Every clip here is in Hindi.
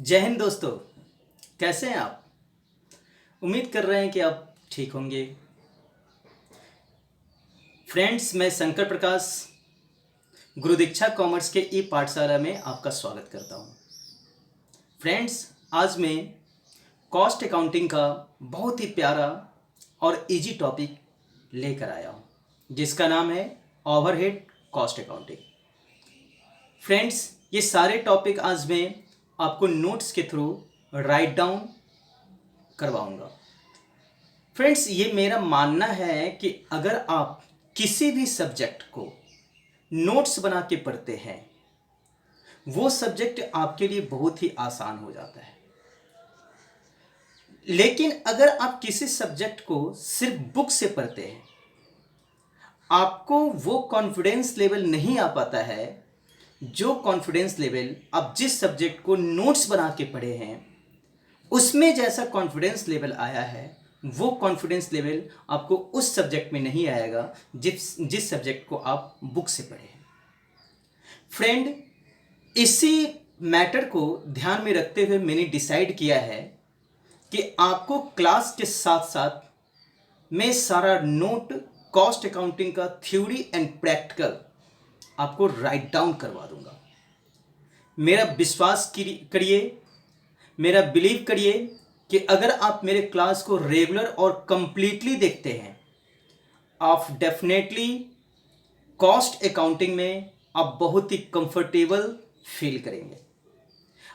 जय हिंद दोस्तों। कैसे हैं आप? उम्मीद कर रहे हैं कि आप ठीक होंगे। फ्रेंड्स, मैं शंकर प्रकाश गुरुदीक्षा कॉमर्स के ई पाठशाला में आपका स्वागत करता हूं। फ्रेंड्स, आज मैं कॉस्ट अकाउंटिंग का बहुत ही प्यारा और इजी टॉपिक लेकर आया हूं, जिसका नाम है ओवरहेड कॉस्ट अकाउंटिंग। फ्रेंड्स, ये सारे टॉपिक आज मैं आपको नोट्स के थ्रू राइट डाउन करवाऊंगा। फ्रेंड्स, ये मेरा मानना है कि अगर आप किसी भी सब्जेक्ट को नोट्स बना के पढ़ते हैं, वो सब्जेक्ट आपके लिए बहुत ही आसान हो जाता है। लेकिन अगर आप किसी सब्जेक्ट को सिर्फ बुक से पढ़ते हैं, आपको वो कॉन्फिडेंस लेवल नहीं आ पाता है जो कॉन्फिडेंस लेवल आप जिस सब्जेक्ट को नोट्स बना के पढ़े हैं उसमें जैसा कॉन्फिडेंस लेवल आया है, वो कॉन्फिडेंस लेवल आपको उस सब्जेक्ट में नहीं आएगा जिस सब्जेक्ट को आप बुक से पढ़े हैं। फ्रेंड, इसी मैटर को ध्यान में रखते हुए मैंने डिसाइड किया है कि आपको क्लास के साथ साथ मैं सारा नोट कॉस्ट अकाउंटिंग का थ्योरी एंड प्रैक्टिकल आपको राइट डाउन करवा दूंगा। मेरा विश्वास करिए, मेरा बिलीव करिए कि अगर आप मेरे क्लास को रेगुलर और कंप्लीटली देखते हैं, आप डेफिनेटली कॉस्ट अकाउंटिंग में आप बहुत ही कंफर्टेबल फील करेंगे।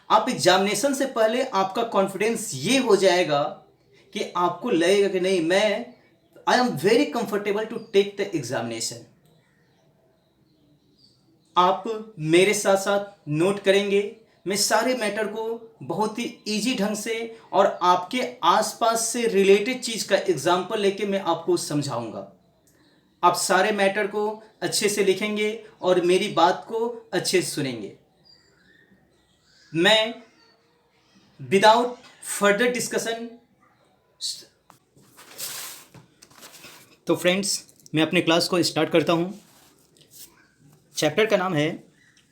आप एग्जामिनेशन से पहले आपका कॉन्फिडेंस ये हो जाएगा कि आपको लगेगा कि नहीं, I am very comfortable to take the examination. आप मेरे साथ साथ नोट करेंगे, मैं सारे मैटर को बहुत ही इजी ढंग से और आपके आसपास से रिलेटेड चीज़ का एग्जाम्पल लेके मैं आपको समझाऊंगा। आप सारे मैटर को अच्छे से लिखेंगे और मेरी बात को अच्छे से सुनेंगे। मैं विदाउट फर्दर डिस्कशन, तो फ्रेंड्स, मैं अपने क्लास को स्टार्ट करता हूं। चैप्टर का नाम है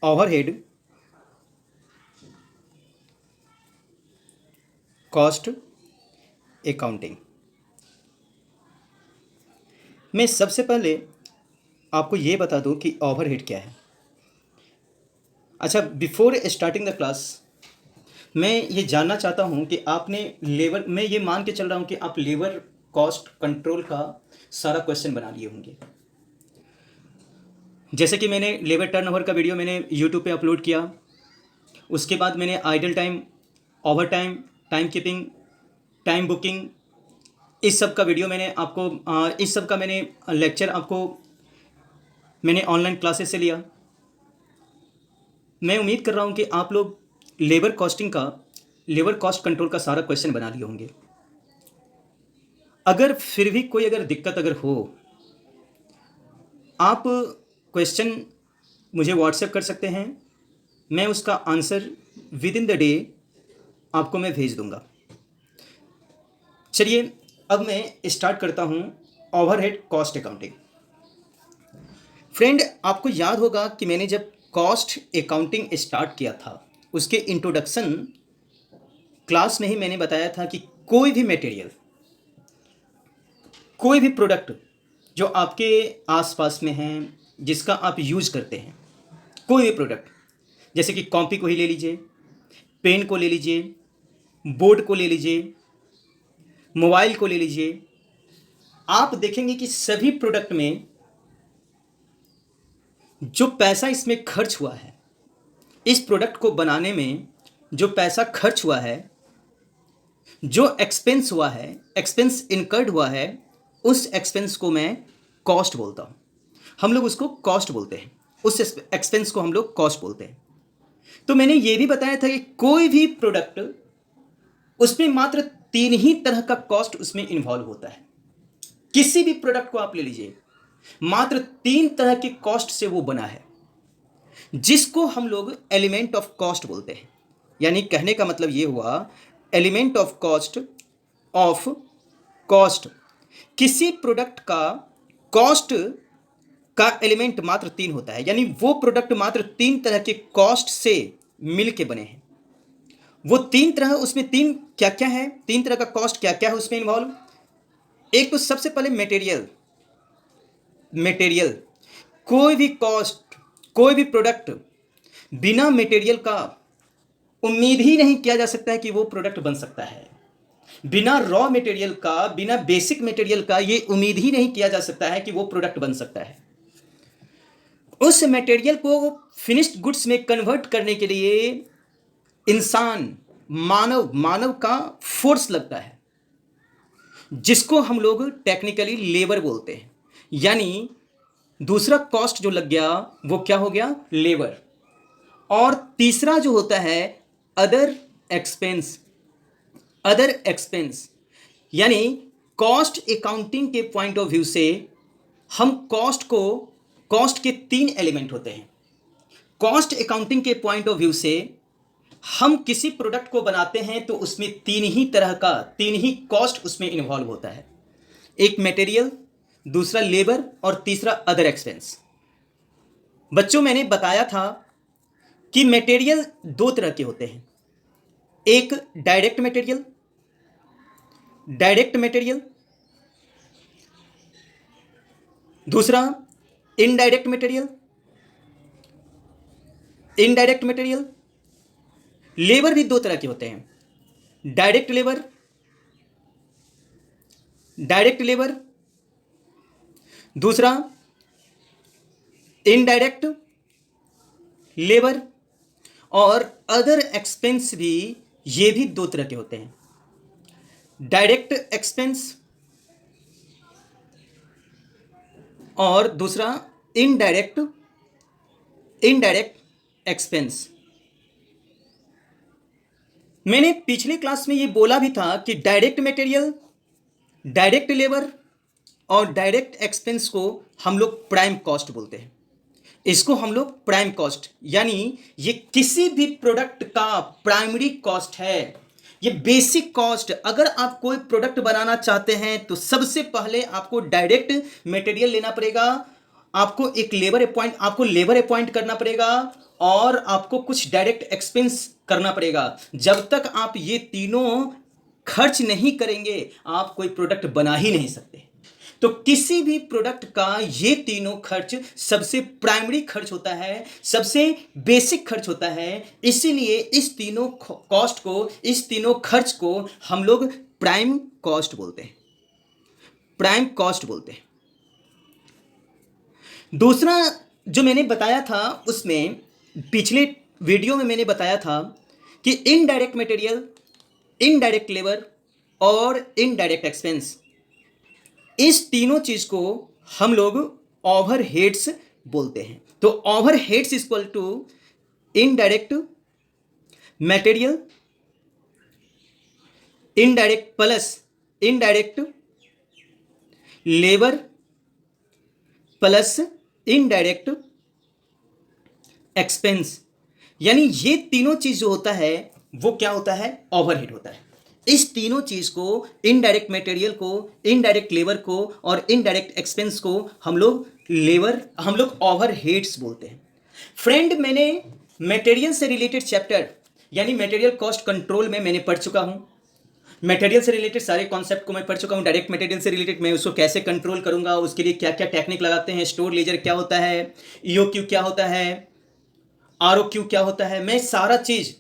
ओवरहेड कॉस्ट अकाउंटिंग। मैं सबसे पहले आपको ये बता दूं कि ओवरहेड क्या है। अच्छा, बिफोर स्टार्टिंग द क्लास, मैं ये जानना चाहता हूं कि आपने लेबर, मैं ये मान के चल रहा हूं कि आप लेबर कॉस्ट कंट्रोल का सारा क्वेश्चन बना लिए होंगे। जैसे कि मैंने लेबर टर्नओवर का वीडियो मैंने यूट्यूब पे अपलोड किया, उसके बाद मैंने idle time, over time, time keeping, time booking, इस सब का वीडियो मैंने आपको इस सब का मैंने लेक्चर आपको मैंने ऑनलाइन क्लासेस से लिया। मैं उम्मीद कर रहा हूँ कि आप लोग लेबर कॉस्ट कंट्रोल का सारा क्वेश्चन बना लिए होंगे। अगर फिर भी कोई दिक्कत हो, आप क्वेश्चन मुझे व्हाट्सएप कर सकते हैं। मैं उसका answer with in the day आपको मैं भेज दूंगा। चलिए, अब मैं स्टार्ट करता हूं ओवरहेड कॉस्ट अकाउंटिंग। फ्रेंड, आपको याद होगा कि मैंने जब कॉस्ट अकाउंटिंग स्टार्ट किया था, उसके इंट्रोडक्शन क्लास में ही मैंने बताया था कि कोई भी मटेरियल, कोई भी प्रोडक्ट जो आपके आसपास में है, जिसका आप यूज़ करते हैं, कोई भी प्रोडक्ट, जैसे कि कॉपी को ही ले लीजिए, पेन को ले लीजिए, बोर्ड को ले लीजिए, मोबाइल को ले लीजिए, आप देखेंगे कि सभी प्रोडक्ट में जो पैसा इसमें खर्च हुआ है, इस प्रोडक्ट को बनाने में जो पैसा खर्च हुआ है, जो एक्सपेंस हुआ है, एक्सपेंस इनकर्ड हुआ है, उस एक्सपेंस को मैं कॉस्ट बोलता हूँ। हम लोग उसको कॉस्ट बोलते हैं, उस एक्सपेंस को हम लोग कॉस्ट बोलते हैं। तो मैंने ये भी बताया था कि कोई भी प्रोडक्ट, उसमें मात्र 3 ही तरह का कॉस्ट उसमें इन्वॉल्व होता है। किसी भी प्रोडक्ट को आप ले लीजिए, मात्र 3 तरह के कॉस्ट से वो बना है, जिसको हम लोग एलिमेंट ऑफ कॉस्ट बोलते हैं। यानी कहने का मतलब ये हुआ, एलिमेंट ऑफ कॉस्ट, किसी प्रोडक्ट का कॉस्ट का एलिमेंट मात्र 3 होता है। यानी वो प्रोडक्ट मात्र 3 तरह के कॉस्ट से मिल के बने हैं। वो तीन तरह, उसमें तीन क्या क्या है, तीन तरह का कॉस्ट क्या क्या है उसमें इन्वॉल्व। एक तो सबसे पहले मटेरियल। मटेरियल, कोई भी कॉस्ट, कोई भी प्रोडक्ट बिना मटेरियल का उम्मीद ही नहीं किया जा सकता है कि वो प्रोडक्ट बन सकता है। बिना रॉ मटेरियल का, बिना बेसिक मटेरियल का ये उम्मीद ही नहीं किया जा सकता है कि वो प्रोडक्ट बन सकता है। उस मटेरियल को फिनिश्ड गुड्स में कन्वर्ट करने के लिए इंसान, मानव मानव का फोर्स लगता है, जिसको हम लोग टेक्निकली लेबर बोलते हैं। यानी दूसरा कॉस्ट जो लग गया वो क्या हो गया, लेबर। और तीसरा जो होता है अदर एक्सपेंस। अदर एक्सपेंस यानी कॉस्ट अकाउंटिंग के पॉइंट ऑफ व्यू से हम कॉस्ट के तीन एलिमेंट होते हैं। कॉस्ट अकाउंटिंग के पॉइंट ऑफ व्यू से हम किसी प्रोडक्ट को बनाते हैं तो उसमें तीन ही कॉस्ट उसमें इन्वॉल्व होता है। एक मटेरियल, दूसरा लेबर और तीसरा अदर एक्सपेंस। बच्चों, मैंने बताया था कि मटेरियल दो तरह के होते हैं। एक डायरेक्ट मटेरियल, दूसरा इनडायरेक्ट मटेरियल, लेबर भी दो तरह के होते हैं। डायरेक्ट लेबर, दूसरा इनडायरेक्ट लेबर। और अदर एक्सपेंस भी, ये भी दो तरह के होते हैं। डायरेक्ट एक्सपेंस और दूसरा इनडायरेक्ट एक्सपेंस। मैंने पिछले क्लास में ये बोला भी था कि डायरेक्ट मटेरियल, डायरेक्ट लेबर और डायरेक्ट एक्सपेंस को हम लोग प्राइम कॉस्ट बोलते हैं। इसको हम लोग प्राइम कॉस्ट, यानी ये किसी भी प्रोडक्ट का प्राइमरी कॉस्ट है, ये बेसिक कॉस्ट। अगर आप कोई प्रोडक्ट बनाना चाहते हैं तो सबसे पहले आपको डायरेक्ट मटेरियल लेना पड़ेगा, आपको लेबर अपॉइंट करना पड़ेगा और आपको कुछ डायरेक्ट एक्सपेंस करना पड़ेगा। जब तक आप ये तीनों खर्च नहीं करेंगे आप कोई प्रोडक्ट बना ही नहीं सकते। तो किसी भी प्रोडक्ट का ये तीनों खर्च सबसे प्राइमरी खर्च होता है, सबसे बेसिक खर्च होता है। इसीलिए इस तीनों कॉस्ट को, इस तीनों खर्च को हम लोग प्राइम कॉस्ट बोलते हैं। दूसरा जो मैंने बताया था उसमें, पिछले वीडियो में मैंने बताया था कि इनडायरेक्ट मटेरियल, इनडायरेक्ट लेबर और इनडायरेक्ट एक्सपेंस, इस तीनों चीज को हम लोग ओवरहेड्स बोलते हैं। तो overheads equal to indirect material, indirect plus indirect labour plus indirect expense. यानी ये तीनों चीज जो होता है वो क्या होता है, ओवरहेड होता है। इस तीनों चीज को, इनडायरेक्ट मटेरियल को, इनडायरेक्ट लेबर को और इनडायरेक्ट एक्सपेंस को हम लोग ओवरहेड्स बोलते हैं। फ्रेंड, मैंने मटेरियल से रिलेटेड चैप्टर यानी मटेरियल कॉस्ट कंट्रोल में मैंने पढ़ चुका हूं। मटेरियल से रिलेटेड सारे कॉन्सेप्ट को मैं पढ़ चुका हूं। डायरेक्ट मटेरियल से रिलेटेड मैं उसको कैसे कंट्रोल करूंगा, उसके लिए क्या क्या टेक्निक लगाते हैं, स्टोर लेजर क्या होता है, ईओक्यू क्या होता है, आरओक्यू क्या होता है, मैं सारा चीज,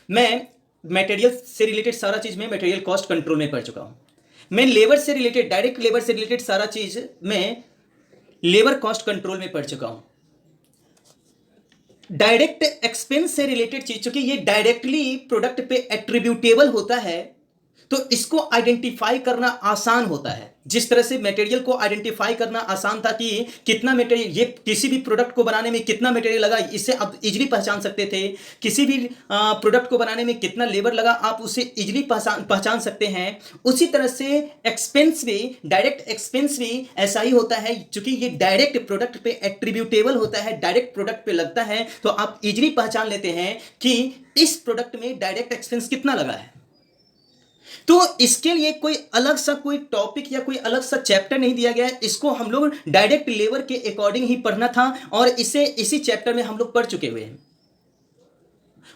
मैं मटेरियल से रिलेटेड सारा चीज मैं मटेरियल कॉस्ट कंट्रोल में पढ़ चुका हूं। मैं लेबर से रिलेटेड, डायरेक्ट लेबर से रिलेटेड सारा चीज मैं लेबर कॉस्ट कंट्रोल में पढ़ चुका हूं। डायरेक्ट एक्सपेंस से रिलेटेड चीज, चूंकि ये डायरेक्टली प्रोडक्ट पे एट्रीब्यूटेबल होता है तो इसको आइडेंटिफाई करना आसान होता है। जिस तरह से मटेरियल को आइडेंटिफाई करना आसान था कि कितना मटेरियल, ये किसी भी प्रोडक्ट को बनाने में कितना मटेरियल लगा, इससे आप इजीली पहचान सकते थे। किसी भी प्रोडक्ट को बनाने में कितना लेबर लगा, आप उसे इजीली पहचान सकते हैं। उसी तरह से एक्सपेंस भी, डायरेक्ट एक्सपेंस भी ऐसा ही होता है। चूंकि ये डायरेक्ट प्रोडक्ट पे एट्रीब्यूटेबल होता है, डायरेक्ट प्रोडक्ट पे लगता है, तो आप इजीली पहचान लेते हैं कि इस प्रोडक्ट में डायरेक्ट एक्सपेंस कितना लगा है। तो इसके लिए कोई अलग सा कोई टॉपिक या कोई अलग सा चैप्टर नहीं दिया गया है। इसको हम लोग डायरेक्ट लेबर के अकॉर्डिंग ही पढ़ना था और इसे इसी चैप्टर में हम लोग पढ़ चुके हुए हैं।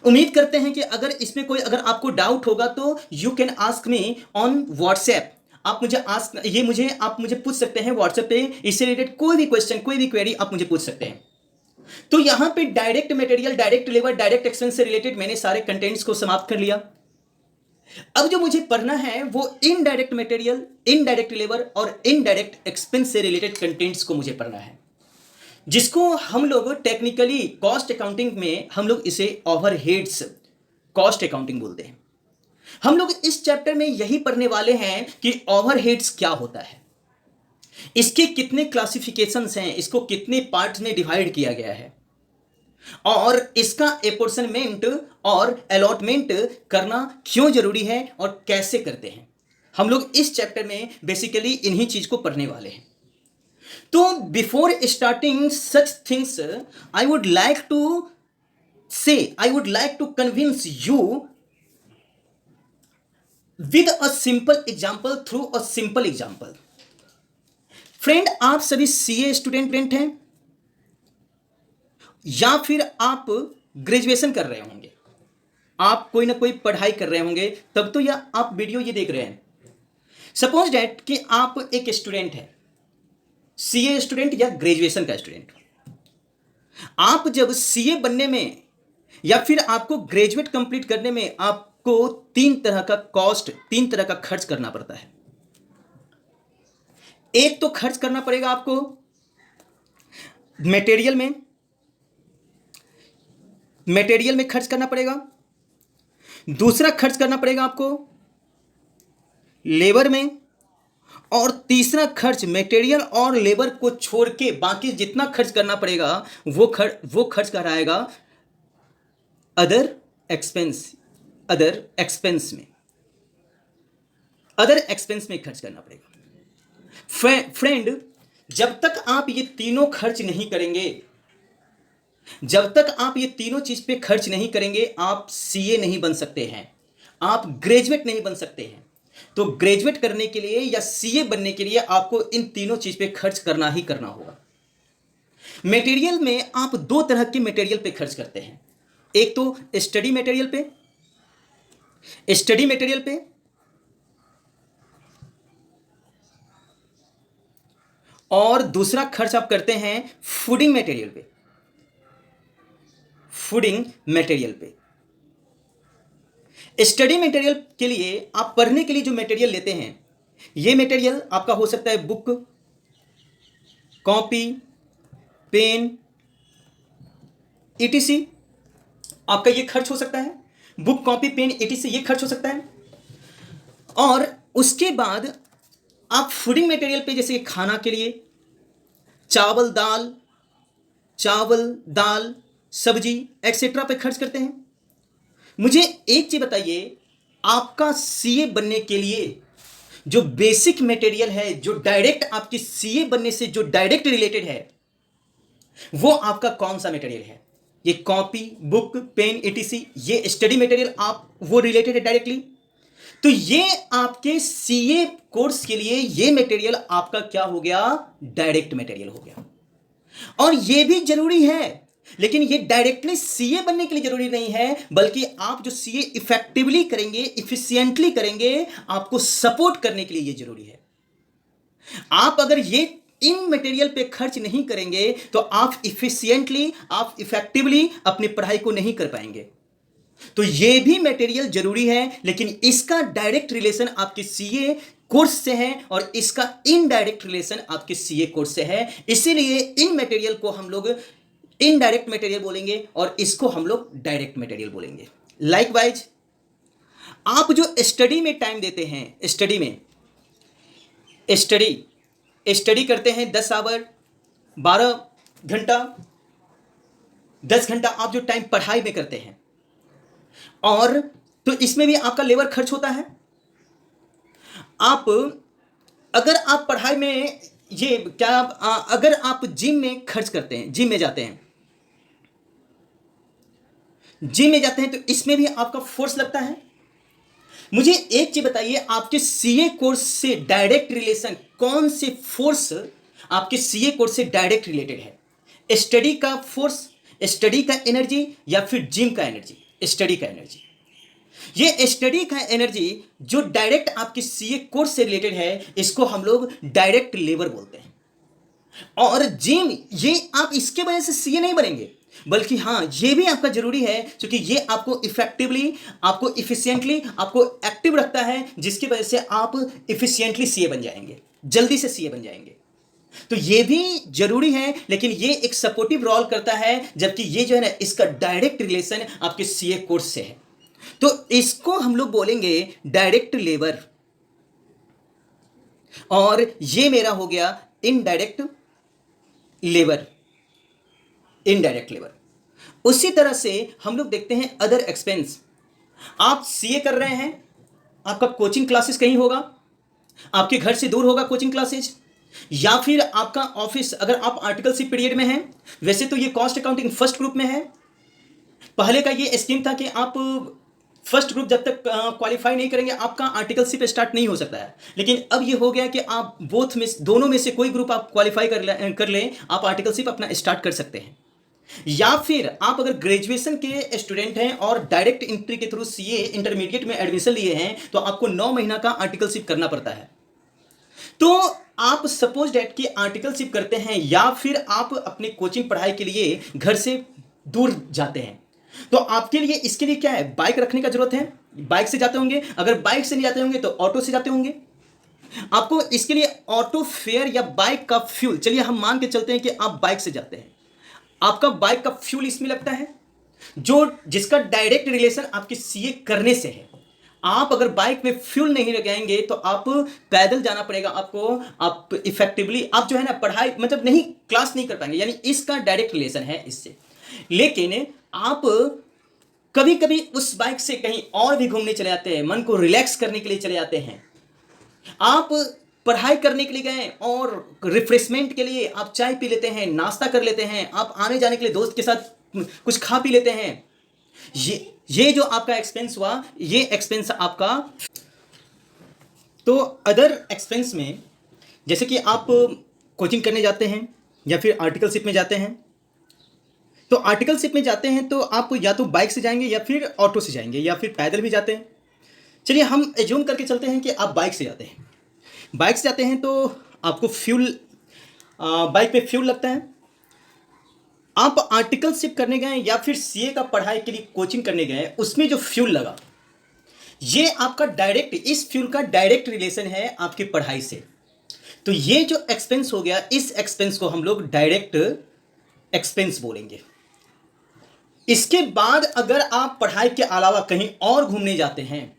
उम्मीद करते हैं कि अगर इसमें कोई अगर आपको डाउट होगा तो you can ask me on WhatsApp. आप मुझे पूछ सकते हैं व्हाट्सएप पे, इससे रिलेटेड कोई भी क्वेश्चन, कोई भी क्वेरी आप मुझे पूछ सकते हैं। तो यहां पे direct material, direct labour, direct expense से रिलेटेड मैंने सारे कंटेंट्स को समाप्त कर लिया। अब जो मुझे पढ़ना है वो इनडायरेक्ट मटेरियल, इनडायरेक्ट लेबर और इनडायरेक्ट एक्सपेंस से रिलेटेड कंटेंट्स को मुझे पढ़ना है, जिसको हम लोग टेक्निकली कॉस्ट अकाउंटिंग में हम लोग इसे ओवरहेड्स कॉस्ट अकाउंटिंग बोलते हैं। हम लोग इस चैप्टर में यही पढ़ने वाले हैं कि ओवरहेड्स क्या होता है, इसके कितने क्लासिफिकेशंस हैं, इसको कितने पार्ट्स में डिवाइड किया गया है, और इसका एपोर्शनमेंट और अलॉटमेंट करना क्यों जरूरी है और कैसे करते हैं। हम लोग इस चैप्टर में बेसिकली इन्हीं चीज को पढ़ने वाले हैं। तो before starting such things I would like to convince you with a simple example, through a simple example. Friend, आप सभी सीए स्टूडेंट हैं या फिर आप ग्रेजुएशन कर रहे होंगे, आप कोई ना कोई पढ़ाई कर रहे होंगे, तब तो या आप वीडियो ये देख रहे हैं। सपोज डैट कि आप एक स्टूडेंट है, सीए स्टूडेंट या ग्रेजुएशन का स्टूडेंट। आप जब सीए बनने में या फिर आपको ग्रेजुएट कंप्लीट करने में आपको तीन तरह का कॉस्ट, तीन तरह का खर्च करना पड़ता है। एक तो खर्च करना पड़ेगा आपको मटेरियल में खर्च करना पड़ेगा। दूसरा खर्च करना पड़ेगा आपको लेबर में, और तीसरा खर्च मटेरियल और लेबर को छोड़ के बाकी जितना खर्च करना पड़ेगा वो खर्च कराएगा अदर एक्सपेंस में खर्च करना पड़ेगा। फ्रेंड, जब तक आप ये तीनों खर्च नहीं करेंगे, जब तक आप ये तीनों चीज पे खर्च नहीं करेंगे, आप सीए नहीं बन सकते हैं, आप ग्रेजुएट नहीं बन सकते हैं। तो ग्रेजुएट करने के लिए या सीए बनने के लिए आपको इन तीनों चीज पे खर्च करना ही करना होगा। मटेरियल में आप दो तरह के मटेरियल पे खर्च करते हैं, एक तो स्टडी मटेरियल पे, और दूसरा खर्च आप करते हैं फूडिंग मटेरियल पे। स्टडी मटेरियल के लिए आप पढ़ने के लिए जो मटेरियल लेते हैं, ये मटेरियल आपका हो सकता है बुक, कॉपी, पेन, ईटीसी। आपका ये खर्च हो सकता है, बुक, कॉपी, पेन, ईटीसी, ये खर्च हो सकता है। और उसके बाद आप फूडिंग मटेरियल पे, जैसे खाना के लिए चावल दाल सब्जी एक्सेट्रा पे खर्च करते हैं। मुझे एक चीज बताइए, आपका सीए बनने के लिए जो बेसिक मटेरियल है, जो डायरेक्ट आपकी सीए बनने से जो डायरेक्ट रिलेटेड है, वो आपका कौन सा मटेरियल है? ये कॉपी, बुक, पेन, ईटीसी, ये स्टडी मटेरियल आप वो रिलेटेड है डायरेक्टली। तो ये आपके सीए कोर्स के लिए ये मटेरियल आपका क्या हो गया? डायरेक्ट मटेरियल हो गया। और ये भी जरूरी है, लेकिन ये डायरेक्टली सीए बनने के लिए जरूरी नहीं है, बल्कि आप जो सीए इफेक्टिवली करेंगे, इफिशिएंटली करेंगे, आपको सपोर्ट करने के लिए ये जरूरी है। आप अगर ये इन मटेरियल पे खर्च नहीं करेंगे तो आप इफिशिएंटली, आप इफेक्टिवली अपनी पढ़ाई को नहीं कर पाएंगे। तो ये भी मटेरियल जरूरी है, लेकिन इसका डायरेक्ट रिलेशन आपके सीए कोर्स से है और इसका इनडायरेक्ट रिलेशन आपके सीए कोर्स से है। इसीलिए इन मटेरियल को हम लोग इनडायरेक्ट मटेरियल बोलेंगे और इसको हम लोग डायरेक्ट मटेरियल बोलेंगे। लाइकवाइज, आप जो स्टडी में टाइम देते हैं, स्टडी करते हैं 10 आवर, 12 घंटा, 10 घंटा आप जो टाइम पढ़ाई में करते हैं, और तो इसमें भी आपका लेबर खर्च होता है। अगर आप पढ़ाई में अगर आप जिम में खर्च करते हैं, जिम में जाते हैं तो इसमें भी आपका फोर्स लगता है। मुझे एक चीज बताइए, आपके सीए कोर्स से डायरेक्ट रिलेशन कौन से फोर्स आपके सीए कोर्स से डायरेक्ट रिलेटेड है? स्टडी का फोर्स, स्टडी का एनर्जी, या फिर जिम का एनर्जी? स्टडी का एनर्जी। ये स्टडी का एनर्जी जो डायरेक्ट आपके सीए कोर्स से रिलेटेड है, इसको हम लोग डायरेक्ट लेबर बोलते हैं। और जिम, ये आप इसके वजह से सीए नहीं बनेंगे, बल्कि हाँ ये भी आपका जरूरी है क्योंकि ये आपको इफेक्टिवली, आपको इफिशियंटली, आपको एक्टिव रखता है, जिसकी वजह से आप इफिशियंटली सीए बन जाएंगे, जल्दी से सीए बन जाएंगे। तो ये भी जरूरी है, लेकिन ये एक सपोर्टिव रोल करता है, जबकि ये जो है ना, इसका डायरेक्ट रिलेशन आपके सीए कोर्स से है। तो इसको हम लोग बोलेंगे डायरेक्ट लेबर, और ये मेरा हो गया इनडायरेक्ट लेबर। Indirect labour. उसी तरह से हम लोग देखते हैं अदर एक्सपेंस। आप सीए कर रहे हैं, आपका कोचिंग क्लासेस कहीं होगा, आपके घर से दूर होगा कोचिंग क्लासेस, या फिर आपका ऑफिस, अगर आप आर्टिकलशिप पीरियड में हैं। वैसे तो ये कॉस्ट अकाउंटिंग फर्स्ट ग्रुप में है। पहले का ये स्कीम था कि आप फर्स्ट ग्रुप जब तक क्वालिफाई नहीं करेंगे, आपका आर्टिकलशिप स्टार्ट नहीं हो सकता है। लेकिन अब ये हो गया कि आप बोथ में, दोनों में से कोई ग्रुप आप क्वालिफाई कर लें, आप आर्टिकलशिप अपना स्टार्ट कर सकते हैं। या फिर आप अगर ग्रेजुएशन के स्टूडेंट हैं और डायरेक्ट एंट्री के थ्रू सीए इंटरमीडिएट में एडमिशन लिए हैं, तो आपको 9 महीना का आर्टिकलशिप करना पड़ता है। तो आप सपोज डेट कि आर्टिकलशिप करते हैं, या फिर आप अपने कोचिंग पढ़ाई के लिए घर से दूर जाते हैं, तो आपके लिए इसके लिए क्या है, बाइक रखने का जरूरत है। बाइक से जाते होंगे, अगर बाइक से नहीं जाते होंगे तो ऑटो से जाते होंगे। आपको इसके लिए ऑटो फेयर या बाइक का फ्यूल, चलिए हम मान के चलते हैं कि आप बाइक से जाते हैं, आपका बाइक का फ्यूल इसमें लगता है, जो जिसका डायरेक्ट रिलेशन आपके सीए करने से है। आप अगर बाइक में फ्यूल नहीं लगाएंगे तो आप पैदल जाना पड़ेगा आपको, आप इफेक्टिवली आप जो है ना पढ़ाई मतलब नहीं, क्लास नहीं कर पाएंगे, यानी इसका डायरेक्ट रिलेशन है इससे। लेकिन आप कभी कभी उस बाइक से कहीं और भी घूमने चले जाते हैं, मन को रिलैक्स करने के लिए चले जाते हैं। आप पढ़ाई करने के लिए गए और रिफ्रेशमेंट के लिए आप चाय पी लेते हैं, नाश्ता कर लेते हैं, आप आने जाने के लिए दोस्त के साथ कुछ खा पी लेते हैं। ये जो आपका एक्सपेंस हुआ, ये एक्सपेंस आपका। तो अदर एक्सपेंस में जैसे कि आप कोचिंग करने जाते हैं या फिर आर्टिकलशिप में जाते हैं, तो आर्टिकलशिप में जाते हैं तो आप या तो बाइक से जाएंगे या फिर ऑटो से जाएंगे या फिर पैदल भी जाते हैं। चलिए हम एज्यूम करके चलते हैं कि आप बाइक से जाते हैं। बाइक से जाते हैं तो आपको फ्यूल, बाइक पे फ्यूल लगता है। आप आर्टिकलशिप करने गए या फिर सीए का पढ़ाई के लिए कोचिंग करने गए, उसमें जो फ्यूल लगा, ये आपका डायरेक्ट, इस फ्यूल का डायरेक्ट रिलेशन है आपकी पढ़ाई से। तो ये जो एक्सपेंस हो गया, इस एक्सपेंस को हम लोग डायरेक्ट एक्सपेंस बोलेंगे। इसके बाद अगर आप पढ़ाई के अलावा कहीं और घूमने जाते हैं,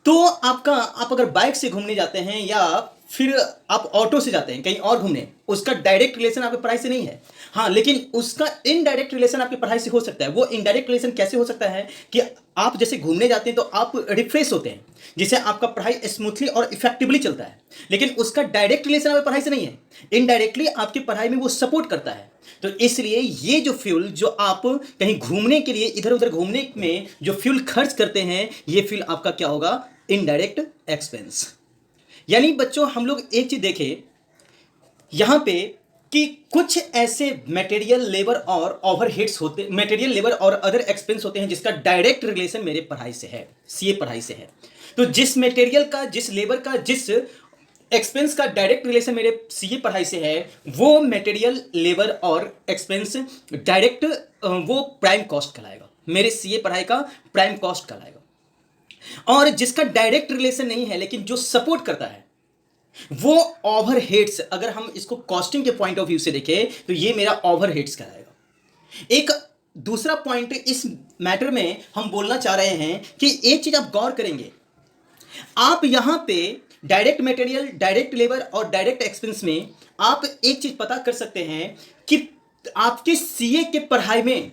तो आप अगर बाइक से घूमने जाते हैं या फिर आप ऑटो से जाते हैं कहीं और घूमने, उसका डायरेक्ट रिलेशन आपकी पढ़ाई से नहीं है। हाँ, लेकिन उसका इनडायरेक्ट रिलेशन आपकी पढ़ाई से हो सकता है। वो इनडायरेक्ट रिलेशन कैसे हो सकता है कि आप जैसे घूमने जाते हैं तो आप रिफ्रेश होते हैं, जिससे आपका पढ़ाई स्मूथली और इफेक्टिवली चलता है, लेकिन उसका डायरेक्ट रिलेशन आपकी पढ़ाई से नहीं है। इनडायरेक्टली आपकी पढ़ाई में वो सपोर्ट करता है। तो इसलिए ये जो फ्यूल, जो आप कहीं घूमने के लिए इधर उधर घूमने में जो फ्यूल खर्च करते हैं, ये फ्यूल आपका क्या होगा, इनडायरेक्ट एक्सपेंस। यानी बच्चों हम लोग एक चीज देखें यहां पे कि कुछ ऐसे मटेरियल, लेबर और ओवरहेड्स होते, मटेरियल, लेबर और अदर एक्सपेंस होते हैं जिसका डायरेक्ट रिलेशन मेरे पढ़ाई से है, सीए पढ़ाई से है। तो जिस मटेरियल का, जिस लेबर का, जिस एक्सपेंस का डायरेक्ट रिलेशन मेरे सीए पढ़ाई से है, वो मटेरियल, लेबर और एक्सपेंस डायरेक्ट, वो प्राइम कॉस्ट कहलाएगा, मेरे सीए पढ़ाई का प्राइम कॉस्ट कहलाएगा। और जिसका डायरेक्ट रिलेशन नहीं है लेकिन जो सपोर्ट करता है, वो ओवरहेड्स, अगर हम इसको कॉस्टिंग के पॉइंट ऑफ व्यू से देखें तो ये मेरा ओवरहेड्स कहलाएगा। एक दूसरा पॉइंट इस मैटर में हम बोलना चाह रहे हैं कि एक चीज आप गौर करेंगे, आप यहां पे डायरेक्ट मटेरियल, डायरेक्ट लेबर और डायरेक्ट एक्सपेंस में आप एक चीज पता कर सकते हैं कि आपके सीए के पढ़ाई में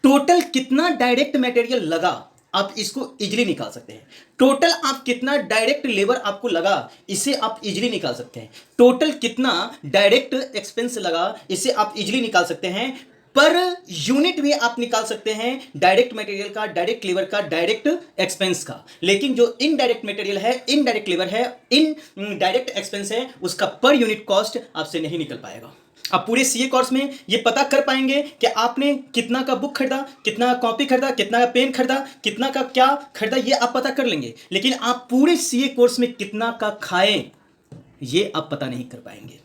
टोटल कितना डायरेक्ट मटेरियल लगा, आप इसको इजीली निकाल सकते हैं। टोटल आप कितना डायरेक्ट लेबर आपको लगा, इसे आप इजीली निकाल सकते हैं। टोटल कितना डायरेक्ट एक्सपेंस लगा, इसे आप इजीली निकाल सकते हैं। पर यूनिट भी आप निकाल सकते हैं डायरेक्ट मटेरियल का, डायरेक्ट लेबर का, डायरेक्ट एक्सपेंस का। लेकिन जो इनडायरेक्ट मटेरियल है, इनडायरेक्ट लेबर है, इन डायरेक्ट एक्सपेंस है, उसका पर यूनिट कॉस्ट आपसे नहीं निकल पाएगा। अब पूरे सीए कोर्स में ये पता कर पाएंगे कि आपने कितना का बुक खरीदा, कितना का कॉपी खरीदा, कितना का पेन खरीदा, कितना का क्या खरीदा, ये आप पता कर लेंगे। लेकिन आप पूरे सीए कोर्स में कितना का खाएं, ये आप पता नहीं कर पाएंगे।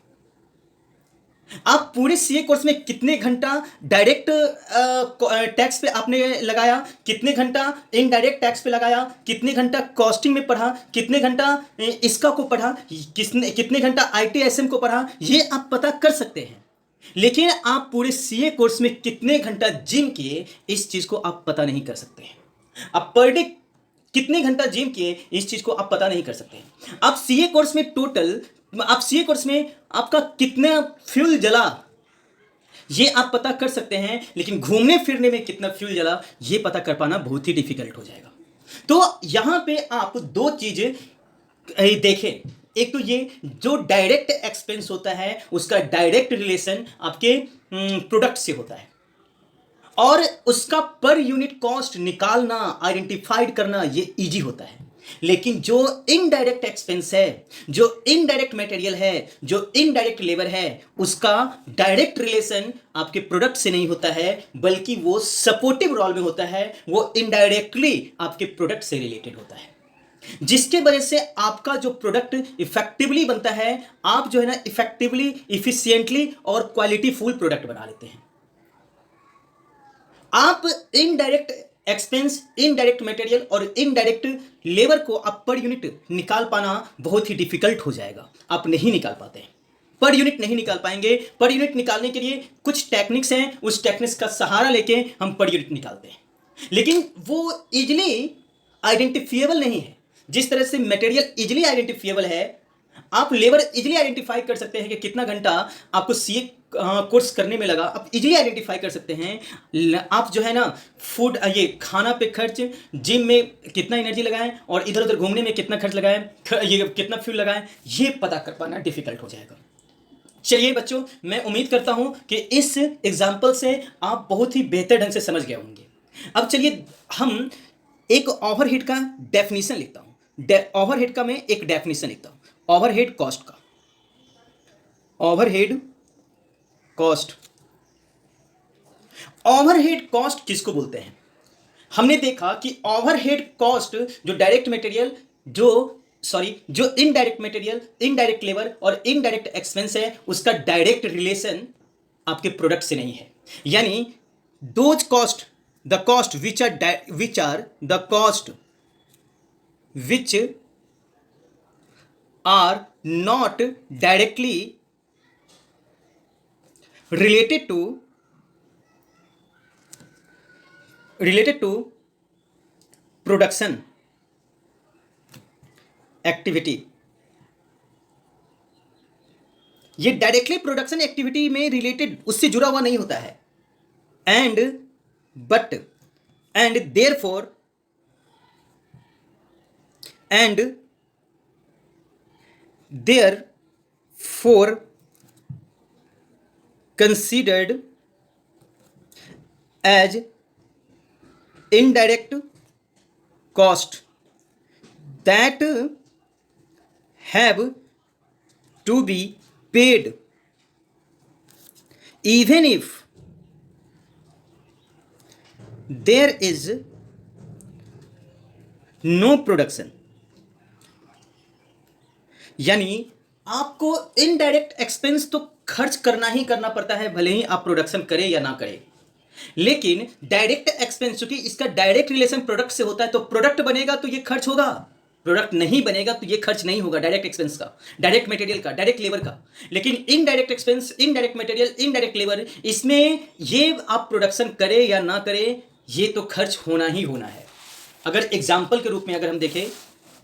आप पूरे सीए कोर्स में कितने घंटा डायरेक्ट टैक्स पे आपने लगाया, कितने घंटा इनडायरेक्ट टैक्स पे लगाया, कितने घंटा कॉस्टिंग में पढ़ा, कितने घंटा इसका को पढ़ा, कितने घंटा आईटीएसएम को पढ़ा, ये आप पता कर सकते हैं। लेकिन आप पूरे सीए कोर्स में कितने घंटा जिम किए, इस चीज को आप पता नहीं कर सकते हैं। आप पर डे कितने घंटा जिम किए, इस चीज को आप पता नहीं कर सकते हैं। आप सीए कोर्स में टोटल, आप सीए कोर्स में आपका कितना फ्यूल जला, ये आप पता कर सकते हैं। लेकिन घूमने फिरने में कितना फ्यूल जला, ये पता कर पाना बहुत ही डिफिकल्ट हो जाएगा। तो यहां पे आप दो चीजें देखें। एक तो ये जो डायरेक्ट एक्सपेंस होता है उसका डायरेक्ट रिलेशन आपके प्रोडक्ट से होता है, और उसका पर यूनिट कॉस्ट निकालना, आइडेंटिफाइड करना, ये इजी होता है। लेकिन जो इनडायरेक्ट एक्सपेंस है, जो इनडायरेक्ट मटेरियल है, जो इनडायरेक्ट लेबर है, उसका डायरेक्ट रिलेशन आपके प्रोडक्ट से नहीं होता है, बल्कि वो सपोर्टिव रोल में होता है, वो इनडायरेक्टली आपके प्रोडक्ट से रिलेटेड होता है, जिसके वजह से आपका जो प्रोडक्ट इफेक्टिवली बनता है, आप जो है ना इफेक्टिवली, इफिशियंटली और क्वालिटीफुल प्रोडक्ट बना लेते हैं। आप इनडायरेक्ट एक्सपेंस, इनडायरेक्ट मटेरियल और इनडायरेक्ट लेबर को आप पर यूनिट निकाल पाना बहुत ही डिफिकल्ट हो जाएगा। आप नहीं निकाल पाते हैं, पर यूनिट नहीं निकाल पाएंगे। पर यूनिट निकालने के लिए कुछ टेक्निक्स हैं, उस टेक्निक्स का सहारा लेके हम पर यूनिट निकालते हैं, लेकिन वो इजिली आइडेंटिफिएबल नहीं है। जिस तरह से मटेरियल इजिली आइडेंटिफिएबल है, आप लेबर इजिली आइडेंटिफाई कर सकते हैं कि कितना घंटा आपको सीए कोर्स करने में लगा, आप इजिली आइडेंटिफाई कर सकते हैं। आप जो है ना फूड, ये खाना पे खर्च, जिम में कितना एनर्जी लगाएं और इधर उधर घूमने में कितना खर्च लगाएं, ये कितना फ्यूल लगाएं, ये पता कर पाना डिफिकल्ट हो जाएगा। चलिए बच्चों, मैं उम्मीद करता हूं कि इस एग्जाम्पल से आप बहुत ही बेहतर ढंग से समझ गए होंगे। अब चलिए हम एक ओवरहेड का डेफिनेशन लिखता हूं। ओवरहेड का मैं एक डेफिनेशन लिखता हूं, ओवरहेड कॉस्ट का। ओवरहेड कॉस्ट, ओवरहेड कॉस्ट किसको बोलते हैं? हमने देखा कि ओवरहेड कॉस्ट जो डायरेक्ट मटेरियल, जो इनडायरेक्ट मटेरियल, इनडायरेक्ट लेबर और इनडायरेक्ट एक्सपेंस है, उसका डायरेक्ट रिलेशन आपके प्रोडक्ट से नहीं है। यानी those cost, the cost which are the cost which are not directly related to production activity, ये डायरेक्टली प्रोडक्शन एक्टिविटी में रिलेटेड, उससे जुड़ा हुआ नहीं होता है। And therefore considered as indirect cost that have to be paid even if there is no production। यानी आपको इनडायरेक्ट एक्सपेंस तो खर्च करना ही करना पड़ता है, भले ही आप प्रोडक्शन करें या ना करें। लेकिन डायरेक्ट एक्सपेंस, चूंकि इसका डायरेक्ट रिलेशन प्रोडक्ट से होता है, तो प्रोडक्ट बनेगा तो ये खर्च होगा, प्रोडक्ट नहीं बनेगा तो ये खर्च नहीं होगा, डायरेक्ट एक्सपेंस का, डायरेक्ट मटेरियल का, डायरेक्ट लेबर का। लेकिन indirect expense, indirect material, indirect labour, इसमें ये आप प्रोडक्शन करें या ना करें, ये तो खर्च होना ही होना है। अगर एग्जाम्पल के रूप में अगर हम देखें,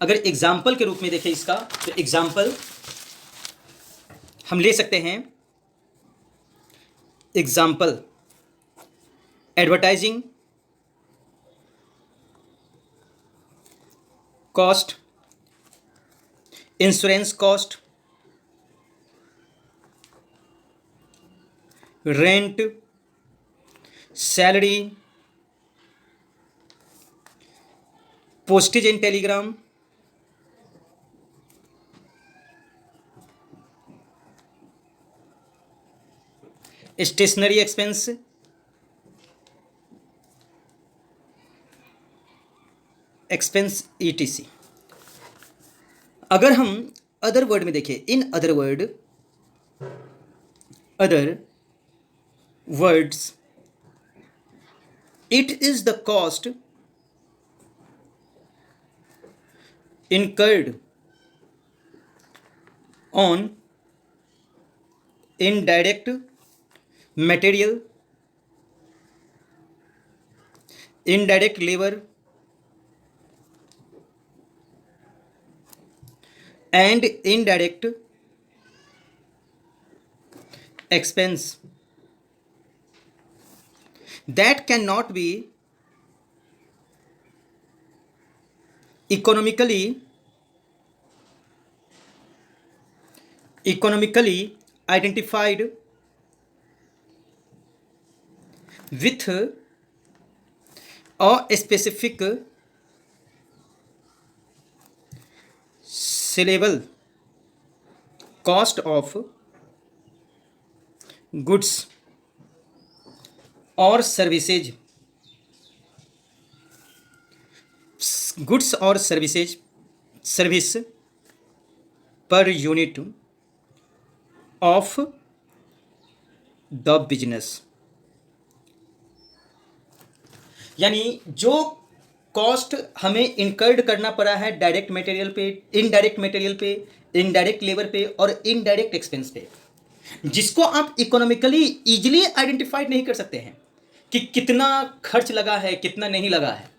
अगर एग्जाम्पल के रूप में देखें इसका, तो एग्जाम्पल हम ले सकते हैं। Example, advertising cost, insurance cost, rent, salary, postage and telegram, stationery expense, expense ETC। अगर हम अदर वर्ड में देखें, in other words, it is the cost incurred on indirect material, indirect labor and indirect expense that cannot be economically identified with a specific sellable cost of goods or services, service per unit of the business. यानी जो कॉस्ट हमें इनकर्ड करना पड़ा है डायरेक्ट मटेरियल पे, इनडायरेक्ट मटेरियल पे, इनडायरेक्ट लेबर पे और इनडायरेक्ट एक्सपेंस पे, जिसको आप इकोनॉमिकली इजीली आइडेंटिफाइड नहीं कर सकते हैं कि कितना खर्च लगा है कितना नहीं लगा है,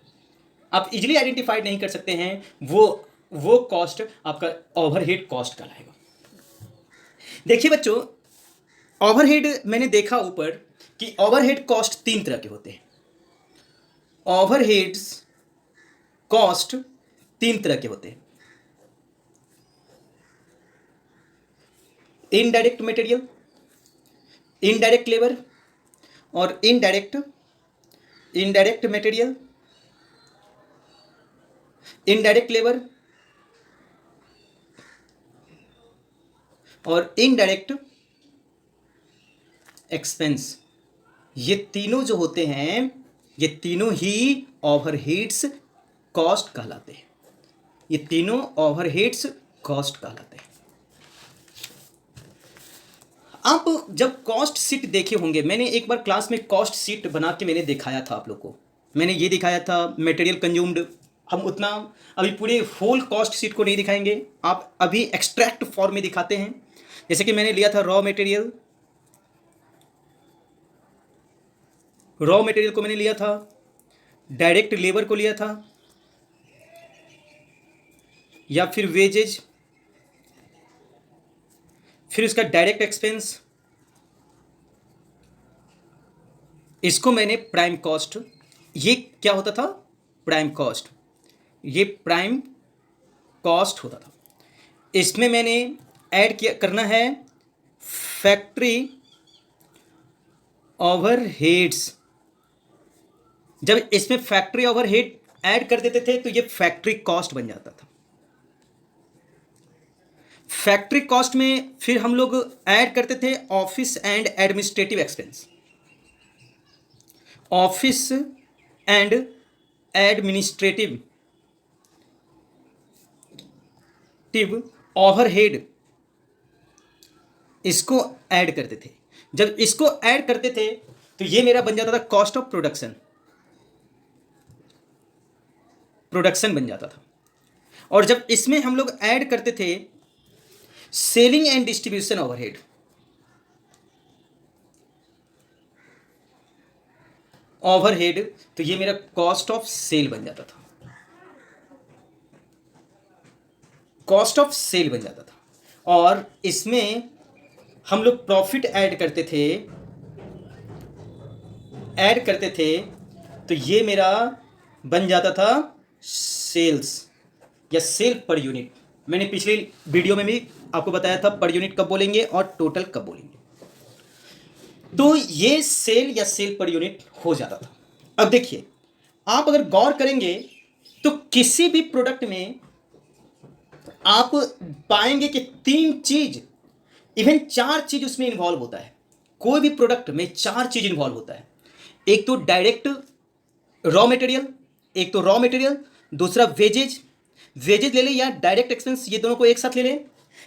आप इजीली आइडेंटिफाइड नहीं कर सकते हैं, वो कॉस्ट आपका ओवरहेड कॉस्ट कहलाएगा। देखिए बच्चों, ओवरहेड मैंने देखा ऊपर कि ओवरहेड कॉस्ट 3 तरह के होते हैं। ओवरहेड्स कॉस्ट 3 तरह के होते हैं। इनडायरेक्ट मटेरियल, इनडायरेक्ट लेबर और इनडायरेक्ट मटेरियल, इनडायरेक्ट लेबर और इनडायरेक्ट एक्सपेंस। ये तीनों जो होते हैं ये तीनों ही ओवरहेड्स कॉस्ट कहलाते हैं। ये तीनों ओवरहेड्स कॉस्ट कहलाते हैं। आप जब कॉस्ट शीट देखे होंगे, मैंने एक बार क्लास में कॉस्ट शीट बना के मैंने दिखाया था आप लोग को। मैंने ये दिखाया था मटेरियल कंज्यूम्ड। हम उतना अभी पूरे होल कॉस्ट शीट को नहीं दिखाएंगे, आप अभी एक्सट्रैक्ट फॉर्म में दिखाते हैं। जैसे कि मैंने लिया था रॉ मटेरियल को मैंने लिया था, डायरेक्ट लेबर को लिया था, या फिर वेजेज, फिर उसका डायरेक्ट एक्सपेंस, इसको मैंने प्राइम कॉस्ट। ये क्या होता था? Prime cost. ये प्राइम कॉस्ट होता था। इसमें मैंने ऐड करना है फैक्ट्री ओवरहेड्स। जब इसमें फैक्ट्री ओवरहेड ऐड कर देते थे तो ये फैक्ट्री कॉस्ट बन जाता था। फैक्ट्री कॉस्ट में फिर हम लोग ऐड करते थे office and administrative expense. Office and administrative overhead, इसको ऐड करते थे। जब इसको ऐड करते थे तो ये मेरा बन जाता था कॉस्ट ऑफ प्रोडक्शन बन जाता था। और जब इसमें हम लोग ऐड करते थे सेलिंग एंड डिस्ट्रीब्यूशन ओवरहेड, तो ये मेरा कॉस्ट ऑफ सेल बन जाता था। कॉस्ट ऑफ सेल बन जाता था। और इसमें हम लोग प्रॉफिट ऐड करते थे तो ये मेरा बन जाता था सेल्स या सेल पर यूनिट। मैंने पिछले वीडियो में भी आपको बताया था पर यूनिट कब बोलेंगे और टोटल कब बोलेंगे। तो ये सेल या सेल पर यूनिट हो जाता था। अब देखिए, आप अगर गौर करेंगे तो किसी भी प्रोडक्ट में आप पाएंगे कि 3 चीज, इवन 4 चीज उसमें इन्वॉल्व होता है। कोई भी प्रोडक्ट में चार चीज इन्वॉल्व होता है। एक तो डायरेक्ट रॉ मटेरियल, एक तो रॉ मटेरियल, दूसरा वेजेज, वेजेज ले ले या डायरेक्ट एक्सपेंस, ये दोनों को एक साथ ले ले।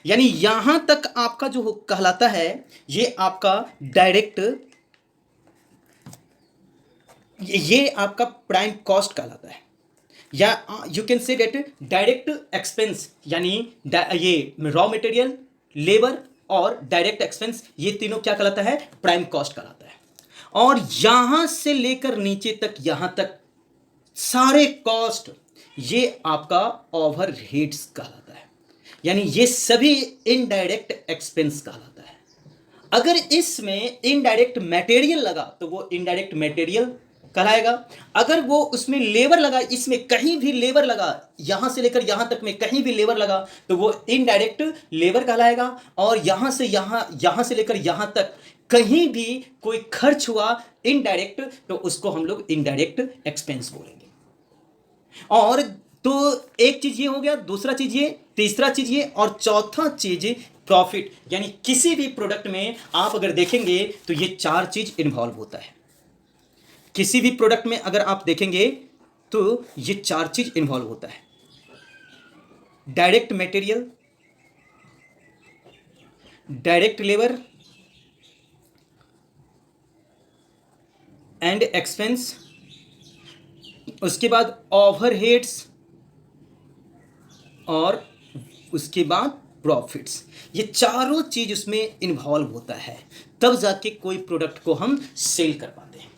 यानी यहां तक आपका जो कहलाता है ये आपका डायरेक्ट, ये आपका प्राइम कॉस्ट कहलाता है, या you can say that direct expense, यानी ये रॉ मटेरियल, लेबर और डायरेक्ट एक्सपेंस, ये तीनों क्या कहलाता है, प्राइम कॉस्ट कहलाता है। और यहां से लेकर नीचे तक, यहां तक सारे कॉस्ट ये आपका ओवरहेड्स कहलाता है, यानी ये सभी इनडायरेक्ट एक्सपेंस कहलाता है। अगर इसमें इनडायरेक्ट मटेरियल लगा तो वो इनडायरेक्ट मटेरियल कहलाएगा। अगर वो उसमें लेबर लगा, इसमें कहीं भी लेबर लगा, यहां से लेकर यहां तक में कहीं भी लेबर लगा तो वो इनडायरेक्ट लेबर कहलाएगा। और यहां से यहां से लेकर यहां तक कहीं भी कोई खर्च हुआ इनडायरेक्ट तो उसको हम लोग इनडायरेक्ट एक्सपेंस बोलेंगे। और तो एक चीज ये हो गया, दूसरा चीज ये, तीसरा चीज ये, और चौथा चीज प्रॉफिट। यानी किसी भी प्रोडक्ट में आप अगर देखेंगे तो ये चार चीज इन्वॉल्व होता है। किसी भी प्रोडक्ट में अगर आप देखेंगे तो ये चार चीज इन्वॉल्व होता है। Direct material, direct labour and expense, उसके बाद ओवरहेड्स, और उसके बाद प्रॉफिट्स। ये चारों चीज उसमें इन्वॉल्व होता है, तब जाके कोई प्रोडक्ट को हम सेल कर पाते हैं।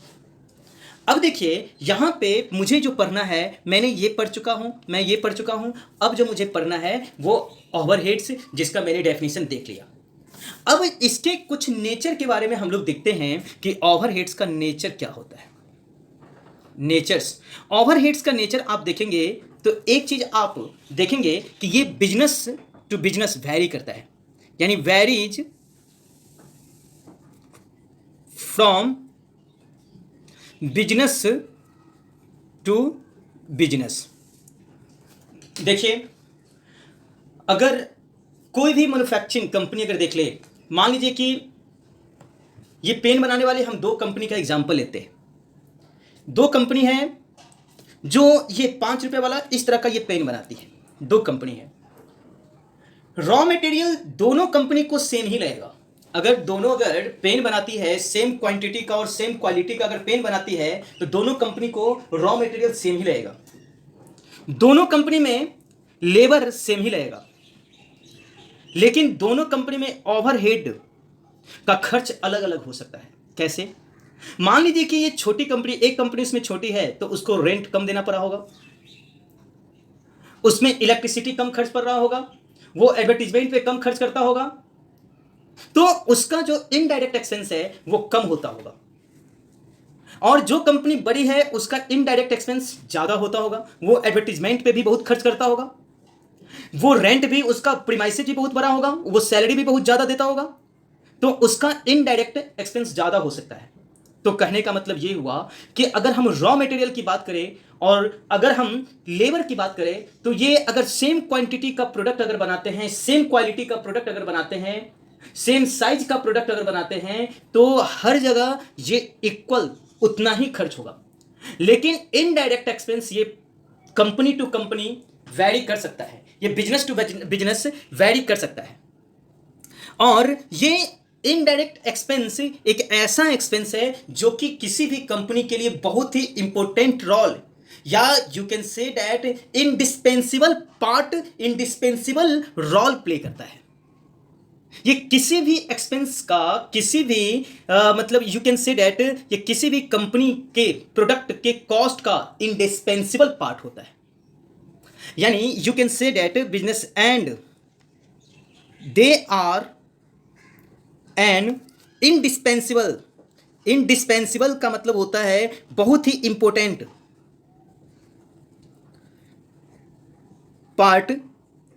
अब देखिए यहां पे मुझे जो पढ़ना है, मैंने ये पढ़ चुका हूं, मैं ये पढ़ चुका हूं। अब जो मुझे पढ़ना है वो ओवरहेड्स, जिसका मैंने डेफिनेशन देख लिया। अब इसके कुछ नेचर के बारे में हम लोग देखते हैं कि ओवरहेड्स का नेचर क्या होता है। नेचर्स, ओवरहेड्स का नेचर आप देखेंगे तो एक चीज आप देखेंगे कि ये बिजनेस टू बिजनेस वैरी करता है, यानी varies from business to business. देखिए अगर कोई भी मैन्युफैक्चरिंग कंपनी अगर देख ले, मान लीजिए कि ये पेन बनाने वाले, हम दो कंपनी का एग्जांपल लेते हैं। दो कंपनी है जो ये 5 रुपए वाला इस तरह का ये पेन बनाती है, दो कंपनी है। रॉ मटेरियल दोनों कंपनी को सेम ही लगेगा। अगर पेन बनाती है सेम क्वांटिटी का और सेम क्वालिटी का अगर पेन बनाती है तो दोनों कंपनी को रॉ मटेरियल सेम ही लगेगा, दोनों कंपनी में लेबर सेम ही लगेगा। लेकिन दोनों कंपनी में ओवरहेड का खर्च अलग अलग हो सकता है। कैसे? मान लीजिए कि ये छोटी कंपनी, एक कंपनी इसमें छोटी है तो उसको रेंट कम देना पड़ा होगा, उसमें इलेक्ट्रिसिटी कम खर्च पड़ रहा होगा, वो एडवर्टीजमेंट पे कम खर्च करता होगा, तो उसका जो इनडायरेक्ट एक्सपेंस है वो कम होता होगा। और जो कंपनी बड़ी है उसका इनडायरेक्ट एक्सपेंस ज्यादा होता होगा, वो एडवर्टीजमेंट पे भी बहुत खर्च करता होगा, वो रेंट भी, उसका प्रीमाइसेज भी बहुत बड़ा होगा, वो सैलरी भी बहुत ज्यादा देता होगा, तो उसका इनडायरेक्ट एक्सपेंस ज्यादा हो सकता है। तो कहने का मतलब ये हुआ कि अगर हम रॉ मटेरियल की बात करें और अगर हम लेबर की बात करें तो ये अगर सेम क्वांटिटी का प्रोडक्ट अगर बनाते हैं, सेम क्वालिटी का प्रोडक्ट अगर बनाते हैं, सेम साइज का प्रोडक्ट अगर बनाते हैं तो हर जगह ये इक्वल उतना ही खर्च होगा। लेकिन इनडायरेक्ट एक्सपेंस ये कंपनी टू कंपनी वैरी कर सकता है, ये बिजनेस टू बिजनेस वैरी कर सकता है। और ये इनडायरेक्ट एक्सपेंस एक ऐसा एक्सपेंस है जो कि किसी भी कंपनी के लिए बहुत ही इंपॉर्टेंट रोल, या you can say that indispensable part, indispensable role play करता है। ये किसी भी एक्सपेंस का, किसी भी मतलब यू कैन से दैट ये किसी भी कंपनी के प्रोडक्ट के कॉस्ट का इंडिस्पेंसिबल पार्ट होता है। यानी you can say that business and they are an indispensable. Indispensable का मतलब होता है बहुत ही important part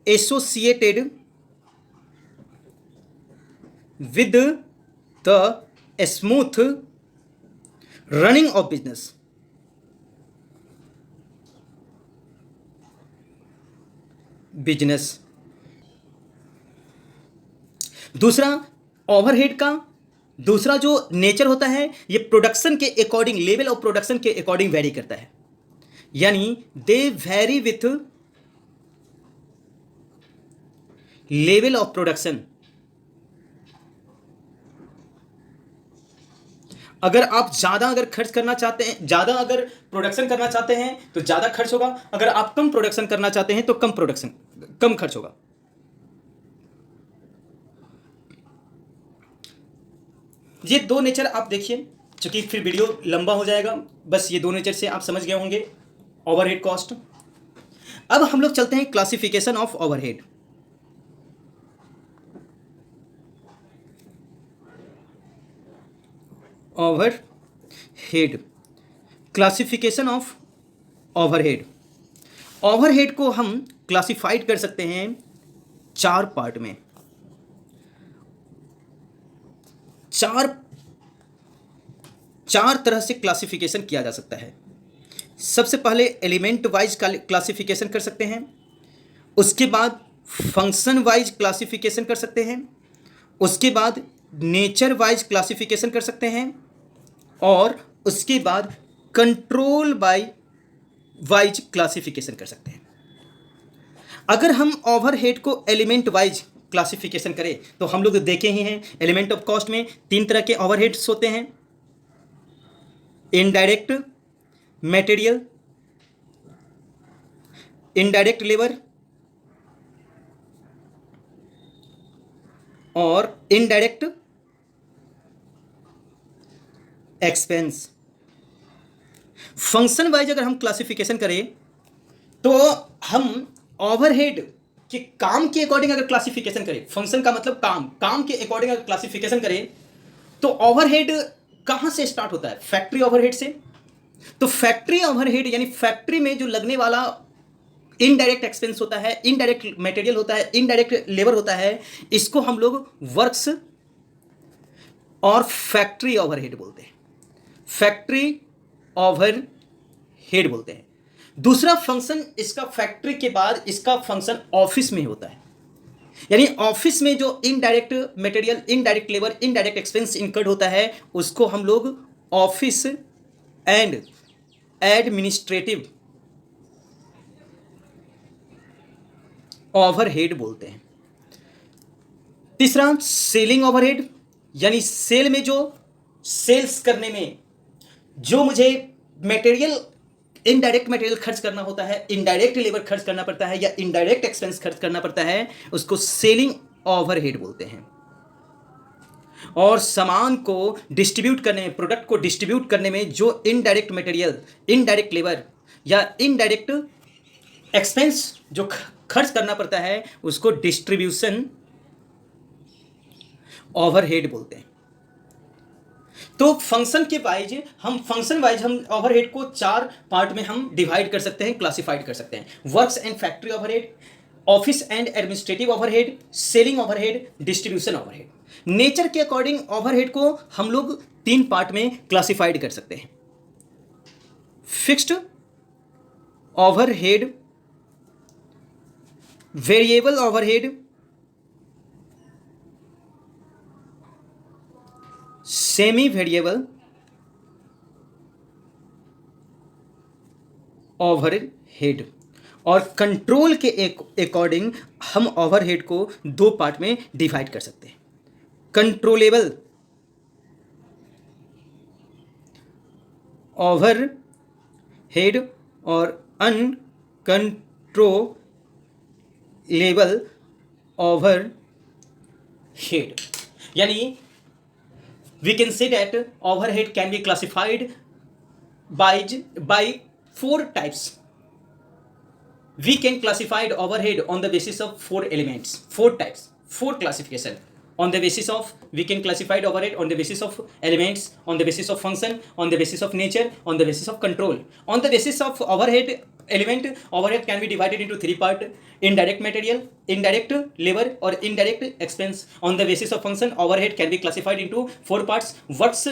associated with the smooth running of business. दूसरा ओवरहेड का दूसरा जो नेचर होता है ये प्रोडक्शन के अकॉर्डिंग, लेवल ऑफ प्रोडक्शन के अकॉर्डिंग वेरी करता है, यानी they vary with level of production. अगर आप ज्यादा अगर खर्च करना चाहते हैं, ज्यादा अगर प्रोडक्शन करना चाहते हैं तो ज्यादा खर्च होगा, अगर आप कम प्रोडक्शन करना चाहते हैं तो कम खर्च होगा। ये दो नेचर आप देखिए, चूंकि फिर वीडियो लंबा हो जाएगा, बस ये दो नेचर से आप समझ गए होंगे ओवरहेड कॉस्ट। अब हम लोग चलते हैं classification of overhead. Overhead, classification of overhead. Overhead को हम क्लासिफाइड कर सकते हैं 4 पार्ट में। चार तरह से क्लासिफिकेशन किया जा सकता है। सबसे पहले एलिमेंट वाइज क्लासिफिकेशन कर सकते हैं, उसके बाद फंक्शन वाइज क्लासिफिकेशन कर सकते हैं, उसके बाद नेचर वाइज क्लासिफिकेशन कर सकते हैं, और उसके बाद कंट्रोल वाइज क्लासिफिकेशन कर सकते हैं। अगर हम ओवरहेड को एलिमेंट वाइज क्लासिफिकेशन करें तो हम लोग देखे ही हैं, एलिमेंट ऑफ कॉस्ट में 3 तरह के ओवरहेड्स होते हैं, इनडायरेक्ट मटेरियल, इनडायरेक्ट लेबर और इनडायरेक्ट एक्सपेंस। फंक्शन वाइज अगर हम क्लासिफिकेशन करें तो हम ओवरहेड के काम के अकॉर्डिंग अगर क्लासिफिकेशन करें, फंक्शन का मतलब काम के अकॉर्डिंग अगर क्लासिफिकेशन करें तो ओवरहेड कहां से स्टार्ट होता है? फैक्ट्री ओवरहेड से। तो फैक्ट्री ओवरहेड यानी फैक्ट्री में जो लगने वाला इनडायरेक्ट एक्सपेंस होता है, इनडायरेक्ट मटेरियल होता है, इनडायरेक्ट लेबर होता है, इसको हम लोग वर्क्स और फैक्ट्री ओवरहेड बोलते हैं, फैक्ट्री ओवरहेड बोलते हैं। दूसरा फंक्शन इसका फैक्ट्री के बाद इसका फंक्शन ऑफिस में होता है, यानी ऑफिस में जो indirect material, indirect labour, indirect expense incurred होता है उसको हम लोग ऑफिस एंड एडमिनिस्ट्रेटिव ओवरहेड बोलते हैं। तीसरा सेलिंग ओवरहेड, यानी सेल में जो सेल्स करने में जो मुझे मटेरियल, इनडायरेक्ट मटेरियल खर्च करना होता है, इनडायरेक्ट लेबर खर्च करना पड़ता है या इनडायरेक्ट एक्सपेंस खर्च करना पड़ता है, उसको सेलिंग ओवरहेड बोलते हैं। और सामान को डिस्ट्रीब्यूट करने में, प्रोडक्ट को डिस्ट्रीब्यूट करने में जो इनडायरेक्ट मटेरियल, इनडायरेक्ट लेबर या इनडायरेक्ट एक्सपेंस जो खर्च करना पड़ता है उसको डिस्ट्रीब्यूशन ओवरहेड बोलते हैं। तो फंक्शन वाइज हम ओवरहेड को 4 पार्ट में हम डिवाइड कर सकते हैं, क्लासिफाइड कर सकते हैं। Works and factory overhead, office and administrative overhead, selling overhead, distribution overhead. Nature के अकॉर्डिंग ओवरहेड को हम लोग 3 पार्ट में क्लासिफाइड कर सकते हैं। Fixed overhead, variable overhead, semi variable overhead. और कंट्रोल के अकॉर्डिंग हम ओवरहेड को 2 पार्ट में डिवाइड कर सकते हैं, कंट्रोलेबल ओवरहेड और अनकंट्रोलेबल ओवरहेड। यानी we can say that overhead can be classified by 4 types. We can classify overhead on the basis of 4 elements, 4 types, 4 classification. On the basis of, we can classify overhead on the basis of elements, on the basis of function, on the basis of nature, on the basis of control. On the basis of overhead element, overhead can be divided into 3 parts: indirect material, indirect labor or indirect expense. On the basis of function, overhead can be classified into 4 parts: works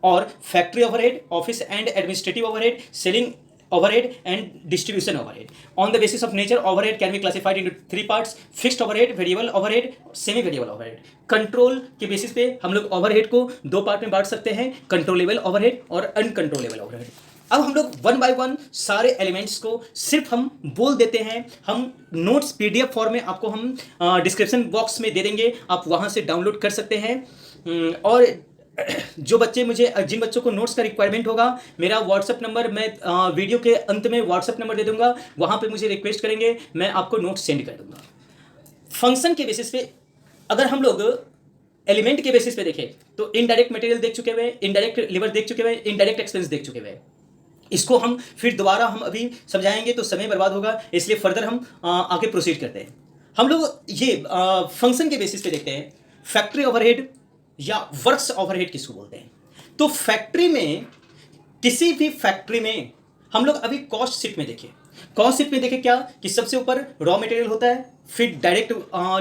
or factory overhead, office and administrative overhead, selling overhead and distribution overhead. On the basis of nature, overhead can be classified into three parts: fixed overhead, variable overhead, semi variable overhead. Control के बेसिस पे हम लोग ओवरहेड को दो पार्ट में बांट सकते हैं: कंट्रोलेबल ओवरहेड और अनकंट्रोलेबल ओवरहेड. अब हम लोग वन बाय वन सारे एलिमेंट्स को सिर्फ हम बोल देते हैं. हम नोट्स पीडीएफ फॉर्म में आपको हम डिस्क्रिप्शन बॉक्स में दे देंगे, आप वहां से डाउनलोड कर सकते हैं. और जो बच्चे मुझे जिन बच्चों को नोट्स का रिक्वायरमेंट होगा, मेरा व्हाट्सअप नंबर मैं वीडियो के अंत में व्हाट्सअप नंबर दे दूंगा, वहाँ पे मुझे रिक्वेस्ट करेंगे, मैं आपको नोट्स सेंड कर दूंगा. फंक्शन के बेसिस पे अगर हम लोग एलिमेंट के बेसिस पे देखें तो इनडायरेक्ट मटेरियल देख चुके हुए, इनडायरेक्ट लेबर देख चुके हुए, इनडायरेक्ट एक्सपेंस देख चुके हुए. इसको हम फिर दोबारा हम अभी समझाएंगे तो समय बर्बाद होगा, इसलिए फर्दर हम आगे प्रोसीड करते हैं. हम लोग ये फंक्शन के बेसिस पे देखते हैं. फैक्ट्री ओवरहेड या वर्क्स ओवरहेड किसको बोलते हैं? तो फैक्ट्री में, किसी भी फैक्ट्री में हम लोग अभी कॉस्ट शीट में देखें. कॉस्ट शीट में देखें क्या कि सबसे ऊपर रॉ मटेरियल होता है, फिर डायरेक्ट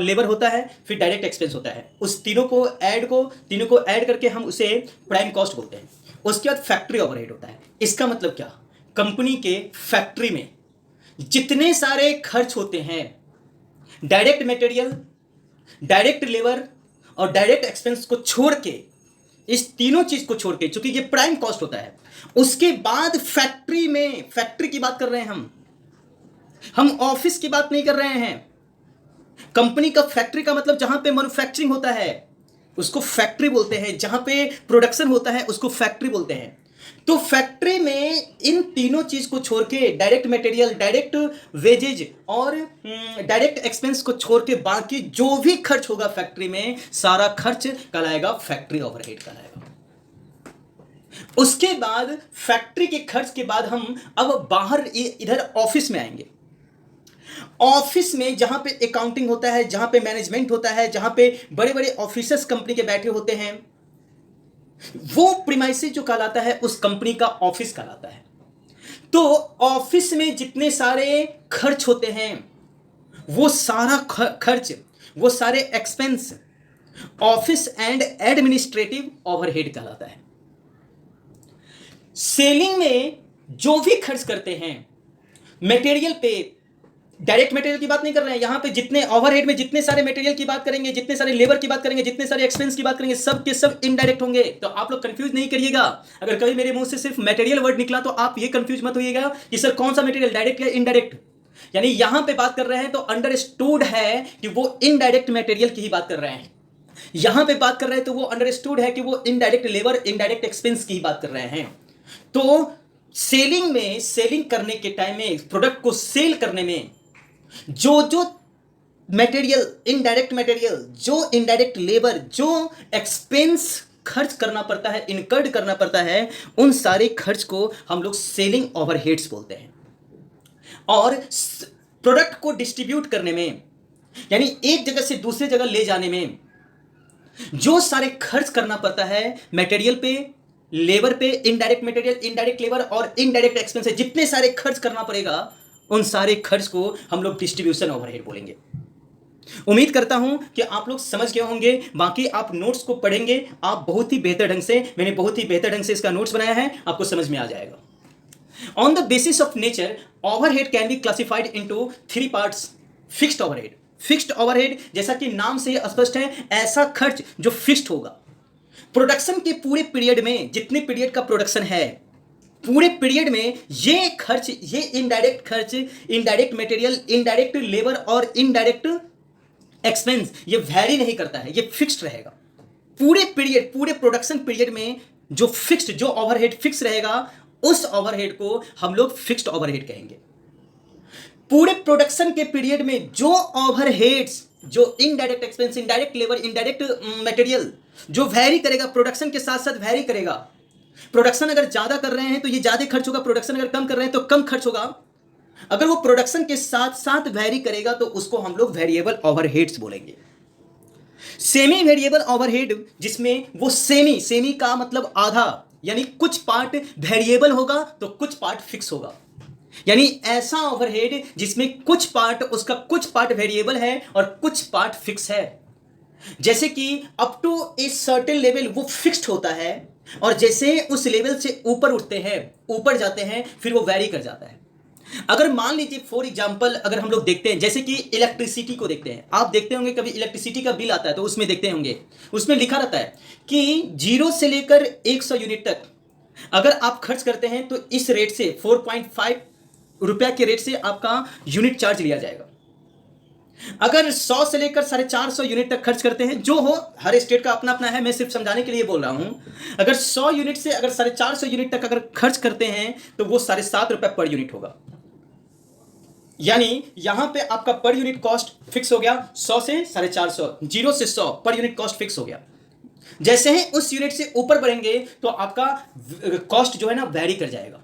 लेबर होता है, फिर डायरेक्ट एक्सपेंस होता है. उस तीनों को ऐड करके हम उसे प्राइम कॉस्ट बोलते हैं. उसके बाद फैक्ट्री ओवरहेड होता है. इसका मतलब क्या? कंपनी के फैक्ट्री में जितने सारे खर्च होते हैं, डायरेक्ट मटेरियल, डायरेक्ट लेबर और डायरेक्ट एक्सपेंस को छोड़ के, इस तीनों चीज को छोड़ के, चूंकि ये प्राइम कॉस्ट होता है, उसके बाद फैक्ट्री में, फैक्ट्री की बात कर रहे हैं हम ऑफिस की बात नहीं कर रहे हैं. कंपनी का फैक्ट्री का मतलब जहां पे मैन्युफैक्चरिंग होता है उसको फैक्ट्री बोलते हैं, जहां पे प्रोडक्शन होता है उसको फैक्ट्री बोलते हैं. तो फैक्ट्री में इन तीनों चीज को छोड़ के, डायरेक्ट मटेरियल, डायरेक्ट वेजेज और डायरेक्ट एक्सपेंस को छोड़ के बाकी जो भी खर्च होगा फैक्ट्री में, सारा खर्च कहलाएगा फैक्ट्री ओवरहेड कहलाएगा. उसके बाद फैक्ट्री के खर्च के बाद हम अब बाहर इधर ऑफिस में आएंगे. ऑफिस में जहां पे अकाउंटिंग होता है, जहां पे मैनेजमेंट होता है, जहां पे बड़े बड़े ऑफिसर्स कंपनी के बैठे होते हैं, वो प्रीमाइसेस जो कहलाता है उस कंपनी का ऑफिस कहलाता है. तो ऑफिस में जितने सारे खर्च होते हैं, वो सारा खर्च, वो सारे expense office and administrative overhead कहलाता है. सेलिंग में जो भी खर्च करते हैं मटेरियल पे, डायरेक्ट मटेरियल की बात नहीं कर रहे हैं यहां पे, जितने ओवरहेड में जितने सारे मटेरियल की बात करेंगे, जितने सारे लेबर की बात करेंगे, जितने सारे एक्सपेंस की बात करेंगे, सब के सब इनडायरेक्ट होंगे. तो आप लोग कंफ्यूज नहीं करिएगा. अगर कभी मेरे मुंह से सिर्फ मटेरियल वर्ड निकला तो आप ये कंफ्यूज मत होइएगा कि सर कौन सा मटेरियल, डायरेक्ट या इनडायरेक्ट. यानी यहां पे बात कर रहे हैं तो अंडरस्टूड है कि वो इनडायरेक्ट मटेरियल की ही बात कर रहे हैं. यहां पे बात कर रहे हैं तो वो अंडरस्टूड है कि वो इनडायरेक्ट लेबर, इनडायरेक्ट एक्सपेंस की ही बात कर रहे हैं. तो सेलिंग में, सेलिंग करने के टाइम में, प्रोडक्ट को सेल करने में जो जो मटेरियल, इनडायरेक्ट मटेरियल, जो इनडायरेक्ट लेबर, जो एक्सपेंस खर्च करना पड़ता है, इनकर्ड करना पड़ता है, उन सारे खर्च को हम लोग सेलिंग ओवरहेड्स बोलते हैं. और प्रोडक्ट को डिस्ट्रीब्यूट करने में, यानी एक जगह से दूसरी जगह ले जाने में जो सारे खर्च करना पड़ता है, मटेरियल पे, लेबर पे, इनडायरेक्ट मटेरियल, इनडायरेक्ट लेबर और इनडायरेक्ट एक्सपेंस, जितने सारे खर्च करना पड़ेगा, उन सारे खर्च को हम लोग डिस्ट्रीब्यूशन ओवरहेड बोलेंगे. उम्मीद करता हूं कि आप लोग समझ गए होंगे. बाकी आप नोट्स को पढ़ेंगे, आप बहुत ही बेहतर ढंग से, मैंने बहुत ही बेहतर ढंग से इसका नोट्स बनाया है, आपको समझ में आ जाएगा. On the basis of nature, overhead can be classified into three parts. Fixed overhead. Fixed overhead जैसा कि नाम से स्पष्ट है, ऐसा खर्च जो फिक्स्ड होगा. प्रोडक्शन के पूरे पीरियड में, जितने पीरियड का प्रोडक्शन है, पूरे पीरियड में ये खर्च, ये इनडायरेक्ट खर्च, इनडायरेक्ट मटेरियल, इनडायरेक्ट लेबर और इनडायरेक्ट एक्सपेंस, ये वैरी नहीं करता है, ये फिक्स्ड रहेगा. पूरे पीरियड, पूरे प्रोडक्शन पीरियड में जो फिक्स्ड, जो ओवरहेड फिक्स रहेगा, उस ओवरहेड को हम लोग फिक्स्ड ओवरहेड कहेंगे. पूरे प्रोडक्शन के पीरियड में जो ओवरहेड्स, जो indirect expense, indirect labour, indirect material जो वैरी करेगा, प्रोडक्शन के साथ साथ वैरी करेगा. प्रोडक्शन अगर ज्यादा कर रहे हैं तो ये ज्यादा खर्च होगा, प्रोडक्शन अगर कम कर रहे हैं तो कम खर्च होगा. अगर वो प्रोडक्शन के साथ साथ वैरी करेगा तो उसको हम लोग वेरिएबल ओवरहेड्स बोलेंगे. सेमी वेरिएबल ओवरहेड, जिसमें वो सेमी का मतलब आधा, यानी कुछ पार्ट वेरिएबल होगा तो कुछ पार्ट फिक्स होगा. यानी ऐसा ओवरहेड जिसमें कुछ पार्ट, उसका कुछ पार्ट वेरिएबल है और कुछ पार्ट फिक्स है. जैसे कि up to a certain level वो फिक्स्ड होता है, और जैसे उस लेवल से ऊपर उठते हैं, ऊपर जाते हैं, फिर वो वैरी कर जाता है। अगर मान लीजिए फॉर एग्जांपल अगर हम लोग देखते हैं, जैसे कि इलेक्ट्रिसिटी को देखते हैं, आप देखते होंगे कभी इलेक्ट्रिसिटी का बिल आता है तो उसमें देखते होंगे, उसमें लिखा रहता है कि 0 से लेकर 100 यूनिट तक अगर आप खर्च करते हैं तो इस रेट से 4.5 रुपया के रेट से आपका यूनिट चार्ज लिया जाएगा। अगर 100 से लेकर 450 यूनिट तक खर्च करते हैं, जो हो, हर स्टेट का अपना अपना है, मैं सिर्फ समझाने के लिए बोल रहा हूं। अगर 100 यूनिट से अगर 450 यूनिट तक अगर खर्च करते हैं तो वो 7.5 रुपए पर यूनिट होगा। यानी यहां पे आपका पर यूनिट कॉस्ट फिक्स हो गया 100 से 450, 0 से 100 पर यूनिट कॉस्ट फिक्स हो गया। जैसे ही उस यूनिट से ऊपर बढ़ेंगे तो आपका कॉस्ट जो है ना वेरी कर जाएगा।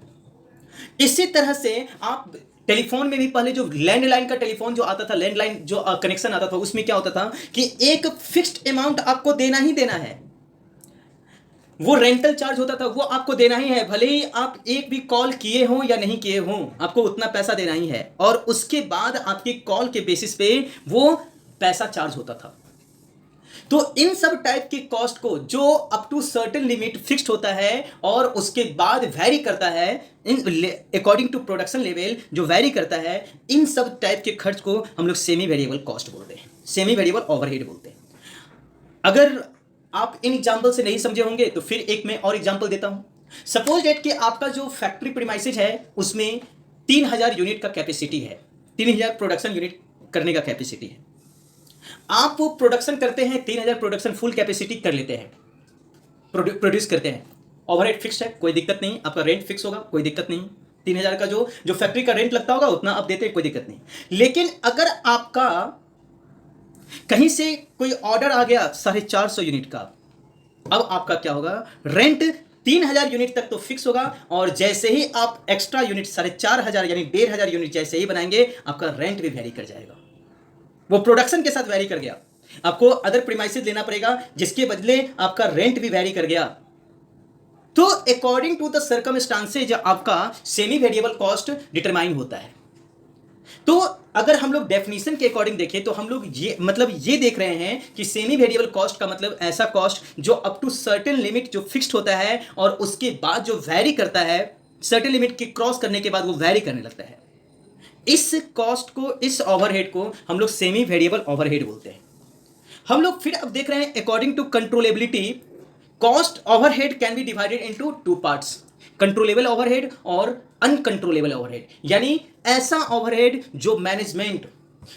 इसी तरह से आप टेलीफोन में भी पहले जो लैंडलाइन का टेलीफोन जो आता था, लैंडलाइन जो कनेक्शन आता था, उसमें क्या होता था कि एक फिक्स्ड अमाउंट आपको देना ही देना है। वो रेंटल चार्ज होता था, वो आपको देना ही है, भले ही आप एक भी कॉल किए हो या नहीं किए हो, आपको उतना पैसा देना ही है। और उसके बाद आपकी कॉल के बेसिस पे वो पैसा चार्ज होता था। तो इन सब टाइप के कॉस्ट को जो up to certain limit fixed होता है और उसके बाद वैरी करता है in according to production level, जो वैरी करता है, इन सब टाइप के खर्च को हम लोग सेमी वेरिएबल कॉस्ट बोलते हैं, सेमी वेरिएबल ओवरहेड बोलते हैं। अगर आप इन एग्जाम्पल से नहीं समझे होंगे तो फिर एक मैं और एग्जाम्पल देता हूं। सपोज डेट कि आपका जो फैक्ट्री प्रीमाइसेज है उसमें 3000 यूनिट का कैपेसिटी है, 3000 प्रोडक्शन यूनिट करने का कैपेसिटी है। आप वो प्रोडक्शन करते हैं, 3000 प्रोडक्शन फुल कैपेसिटी कर लेते हैं, प्रोड्यूस करते हैं। ओवरहेड फिक्स है, कोई दिक्कत नहीं। आपका रेंट फिक्स होगा, कोई दिक्कत नहीं। 3000 का जो फैक्ट्री का रेंट लगता होगा उतना आप देते हैं, कोई दिक्कत नहीं। लेकिन अगर आपका कहीं से कोई ऑर्डर आ गया 450 यूनिट का, अब आपका क्या होगा, रेंट 3000 यूनिट तक तो फिक्स होगा, और जैसे ही आप एक्स्ट्रा यूनिट 4500 यानी 1500 यूनिट जैसे ही बनाएंगे, आपका रेंट भी वेरी कर जाएगा। वो प्रोडक्शन के साथ वेरी कर गया, आपको अदर प्रीमाइसेस लेना पड़ेगा, जिसके बदले आपका रेंट भी वेरी कर गया। तो अकॉर्डिंग टू द सर्कमस्टांसेज आपका सेमी वेरिएबल कॉस्ट डिटरमाइन होता है। तो अगर हम लोग डेफिनेशन के अकॉर्डिंग देखें तो हम लोग ये देख रहे हैं कि सेमी वेरिएबल कॉस्ट का मतलब ऐसा कॉस्ट जो अप टू सर्टेन लिमिट जो फिक्स्ड होता है और उसके बाद जो वैरी करता है, सर्टेन लिमिट के क्रॉस करने के बाद वो वैरी करने लगता है। इस कॉस्ट को, इस ओवरहेड को हम लोग सेमी वेरिएबल ओवरहेड बोलते हैं। हम लोग फिर अब देख रहे हैं according to controllability, cost overhead can be divided into 2 parts, controllable overhead और अनकंट्रोलेबल ओवरहेड। यानी ऐसा ओवरहेड जो मैनेजमेंट,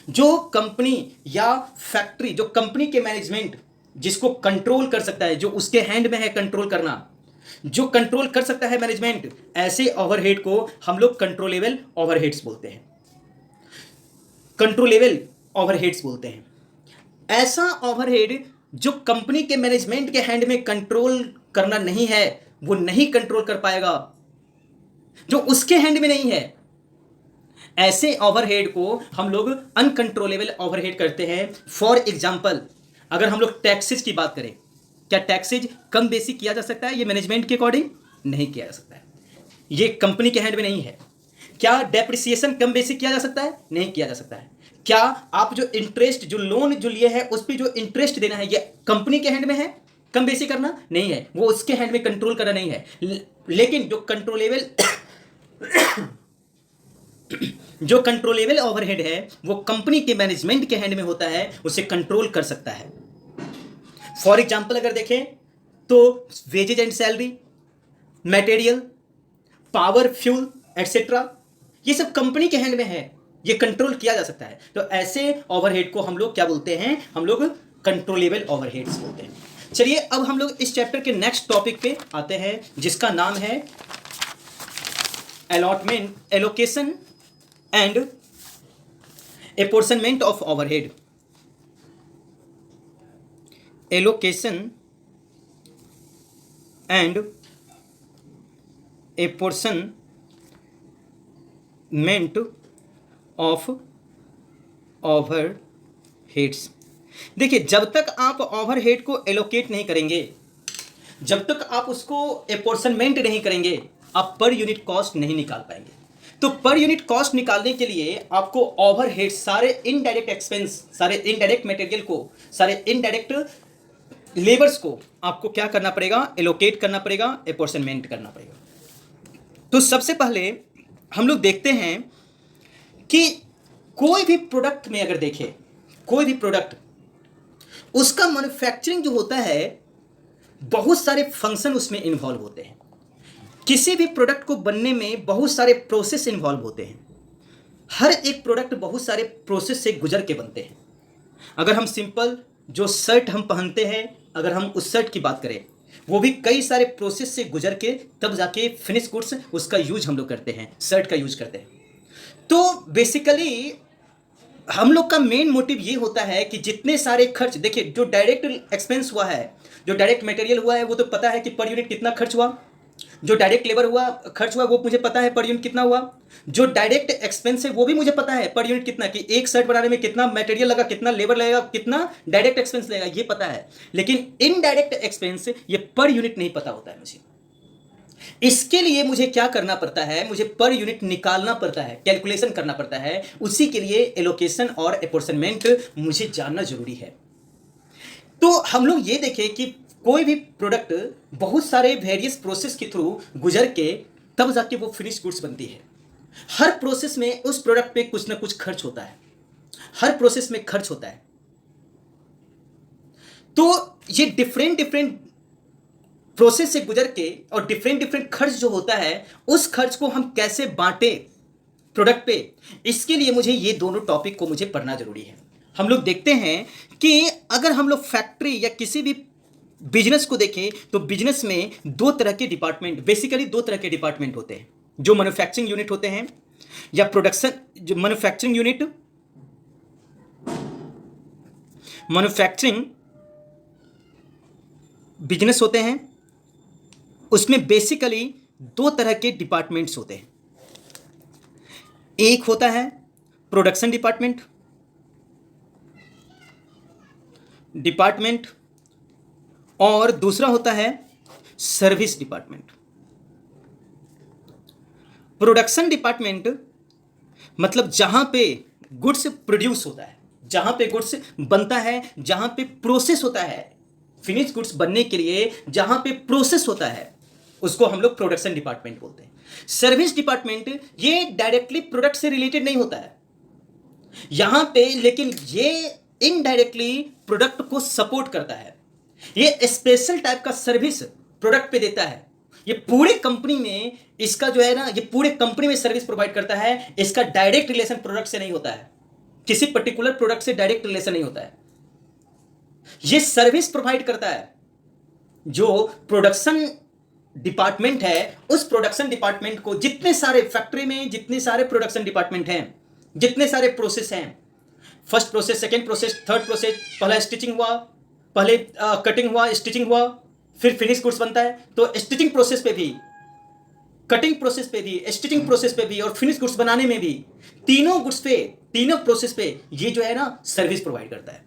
जो कंपनी या फैक्ट्री, जो कंपनी के मैनेजमेंट जिसको कंट्रोल कर सकता है, जो उसके हैंड में है कंट्रोल करना, जो कंट्रोल कर सकता है मैनेजमेंट, ऐसे ओवरहेड को हम लोग कंट्रोलेबल ओवरहेड्स बोलते हैं, कंट्रोलेबल ओवरहेड्स बोलते हैं। ऐसा ओवरहेड जो कंपनी के मैनेजमेंट के हैंड में कंट्रोल करना नहीं है, वो नहीं कंट्रोल कर पाएगा, जो उसके हैंड में नहीं है, ऐसे ओवरहेड को हम लोग अनकंट्रोलेबल ओवरहेड करते हैं। फॉर एग्जांपल अगर हम लोग टैक्सेस की बात करें, क्या टैक्सेज कम बेसी किया जा सकता है? ये मैनेजमेंट के अकॉर्डिंग नहीं किया जा सकता है, ये कंपनी के हैंड में नहीं है। क्या डेप्रिसिएशन कम बेसी किया जा सकता है? नहीं किया जा सकता है। क्या आप जो इंटरेस्ट, जो लोन जो लिए है उस पर जो इंटरेस्ट देना है, ये कंपनी के हैंड में है कम बेसी करना? नहीं है, वो उसके हैंड में कंट्रोल करना नहीं है। लेकिन जो कंट्रोलेबल ओवरहेड है वो कंपनी के मैनेजमेंट के हैंड में होता है, उसे कंट्रोल कर सकता है। फॉर एग्जाम्पल अगर देखें तो wages and salary, material, power, fuel etcetera, ये सब कंपनी के हैंड में है, ये कंट्रोल किया जा सकता है। तो ऐसे ओवरहेड को हम लोग क्या बोलते हैं? हम लोग कंट्रोलेबल ओवरहेड्स बोलते हैं। चलिए अब हम लोग इस चैप्टर के नेक्स्ट टॉपिक पे आते हैं, जिसका नाम है allotment, allocation and apportionment of overhead. Allocation and apportionment of overheads. देखिए, जब तक आप ओवरहेड को एलोकेट नहीं करेंगे, जब तक आप उसको एपोर्शनमेंट नहीं करेंगे, आप पर यूनिट कॉस्ट नहीं निकाल पाएंगे। तो पर यूनिट कॉस्ट निकालने के लिए आपको ओवरहेड, सारे इनडायरेक्ट एक्सपेंस, सारे इनडायरेक्ट मटेरियल को, सारे इनडायरेक्ट लेबर्स को आपको क्या करना पड़ेगा, एलोकेट करना पड़ेगा, अपॉर्शनमेंट करना पड़ेगा। तो सबसे पहले हम लोग देखते हैं कि कोई भी प्रोडक्ट में अगर देखें, कोई भी प्रोडक्ट, उसका मैन्युफैक्चरिंग जो होता है, बहुत सारे फंक्शन उसमें इन्वॉल्व होते हैं। किसी भी प्रोडक्ट को बनने में बहुत सारे प्रोसेस इन्वॉल्व होते हैं। हर एक प्रोडक्ट बहुत सारे प्रोसेस से गुजर के बनते हैं। अगर हम सिंपल जो शर्ट हम पहनते हैं, अगर हम उस शर्ट की बात करें, वो भी कई सारे प्रोसेस से गुजर के तब जाके फिनिश गुड्स उसका यूज हम लोग करते हैं, शर्ट का यूज करते हैं। तो बेसिकली हम लोग का मेन मोटिव ये होता है कि जितने सारे खर्च, देखिए जो डायरेक्ट एक्सपेंस हुआ है, जो डायरेक्ट मटेरियल हुआ है, वो तो पता है कि पर यूनिट कितना खर्च हुआ। जो डायरेक्ट लेबर हुआ, खर्च हुआ, वो मुझे पता है पर यूनिट कितना हुआ। जो डायरेक्ट एक्सपेंस है वो भी मुझे पता है पर यूनिट कितना, कि एक शर्ट बनाने में कितना मटेरियल लगा, कितना लेबर लगेगा, कितना डायरेक्ट एक्सपेंस लगेगा, ये पता है। लेकिन इनडायरेक्ट एक्सपेंस ये पर यूनिट नहीं पता होता है मुझे। इसके लिए मुझे क्या करना पड़ता है, मुझे पर यूनिट निकालना पड़ता है, कैलकुलेशन करना पड़ता है। उसी के लिए एलोकेशन और अपॉर्शनमेंट मुझे जानना जरूरी है। तो हम लोग ये देखें कि कोई भी प्रोडक्ट बहुत सारे वेरियस प्रोसेस के थ्रू गुजर के तब जाके वो फिनिश गुड्स बनती है। हर प्रोसेस में उस प्रोडक्ट पे कुछ ना कुछ खर्च होता है, हर प्रोसेस में खर्च होता है। तो ये डिफरेंट डिफरेंट प्रोसेस से गुजर के और डिफरेंट डिफरेंट खर्च जो होता है, उस खर्च को हम कैसे बांटे प्रोडक्ट पे, इसके लिए मुझे ये दोनों टॉपिक को मुझे पढ़ना जरूरी है। हम लोग देखते हैं कि अगर हम लोग फैक्ट्री या किसी भी बिजनेस को देखें तो बिजनेस में दो तरह के डिपार्टमेंट, बेसिकली दो तरह के डिपार्टमेंट होते हैं। जो मैन्युफैक्चरिंग यूनिट होते हैं या प्रोडक्शन, जो मैन्युफैक्चरिंग यूनिट, मैन्युफैक्चरिंग बिजनेस होते हैं, उसमें बेसिकली दो तरह के डिपार्टमेंट्स होते हैं। एक होता है प्रोडक्शन डिपार्टमेंट और दूसरा होता है सर्विस डिपार्टमेंट। प्रोडक्शन डिपार्टमेंट मतलब जहां पे गुड्स प्रोड्यूस होता है, जहां पे गुड्स बनता है, जहां पे प्रोसेस होता है, फिनिश गुड्स बनने के लिए जहां पे प्रोसेस होता है, उसको हम लोग प्रोडक्शन डिपार्टमेंट बोलते हैं। सर्विस डिपार्टमेंट ये डायरेक्टली प्रोडक्ट से रिलेटेड नहीं होता है यहां पे, लेकिन ये इनडायरेक्टली प्रोडक्ट को सपोर्ट करता है। ये स्पेशल टाइप का सर्विस प्रोडक्ट पे देता है। ये पूरे कंपनी में इसका जो है ना, ये पूरे कंपनी में सर्विस प्रोवाइड करता है। इसका डायरेक्ट रिलेशन प्रोडक्ट से नहीं होता है, किसी पर्टिकुलर प्रोडक्ट से डायरेक्ट रिलेशन नहीं होता है। ये सर्विस प्रोवाइड करता है। जो प्रोडक्शन डिपार्टमेंट है, उस प्रोडक्शन डिपार्टमेंट को जितने सारे फैक्ट्री में जितने सारे प्रोडक्शन डिपार्टमेंट हैं, जितने सारे प्रोसेस हैं, first process, second process, third process, पहला स्टिचिंग हुआ, पहले कटिंग हुआ, स्टिचिंग हुआ, फिर फिनिश गुड्स बनता है। तो स्टिचिंग प्रोसेस पे भी, कटिंग प्रोसेस पे भी, स्टिचिंग प्रोसेस पे भी और फिनिश गुड्स बनाने में भी, तीनों गुड्स पे, तीनों प्रोसेस पे ये जो है ना सर्विस प्रोवाइड करता है।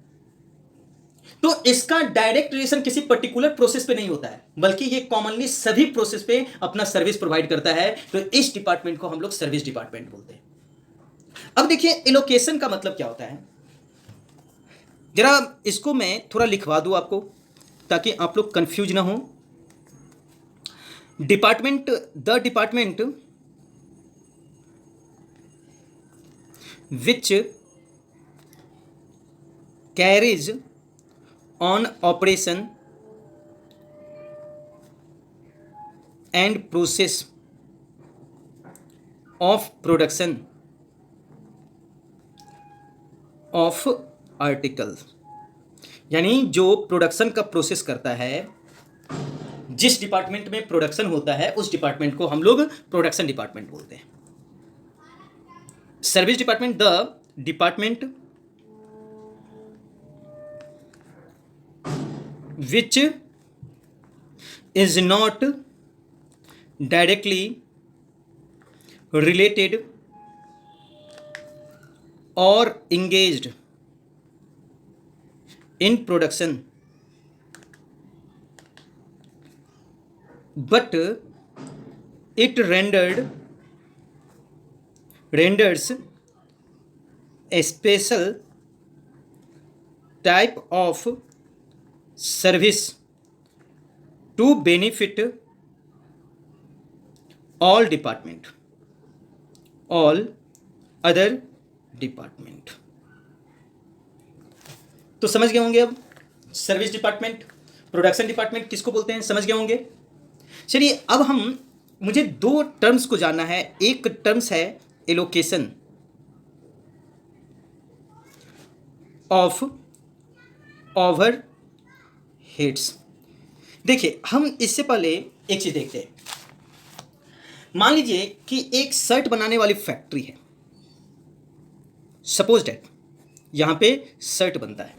तो इसका डायरेक्ट रिलेशन किसी पर्टिकुलर प्रोसेस पे नहीं होता है, बल्कि ये कॉमनली सभी प्रोसेस पे अपना सर्विस प्रोवाइड करता है। तो इस डिपार्टमेंट को हम लोग सर्विस डिपार्टमेंट बोलते हैं। अब देखिए एलोकेशन का मतलब क्या होता है, जरा इसको मैं थोड़ा लिखवा दूं आपको ताकि आप लोग कंफ्यूज ना हो। Department, the department which carries on operation and process of production of article, यानी जो प्रोडक्शन का प्रोसेस करता है, जिस डिपार्टमेंट में प्रोडक्शन होता है उस डिपार्टमेंट को हम लोग प्रोडक्शन डिपार्टमेंट बोलते हैं। Service department, the department which is not directly related or engaged in production but it renders a special type of service to benefit all department, all other department. तो समझ गए होंगे अब सर्विस डिपार्टमेंट, प्रोडक्शन डिपार्टमेंट किसको बोलते हैं, समझ गए होंगे। चलिए अब मुझे दो टर्म्स को जानना है। एक टर्म्स है एलोकेशन ऑफ ओवर हेड्स। देखिए हम इससे पहले एक चीज देखते हैं। मान लीजिए कि एक शर्ट बनाने वाली फैक्ट्री है, सपोज दैट यहां पे शर्ट बनता है।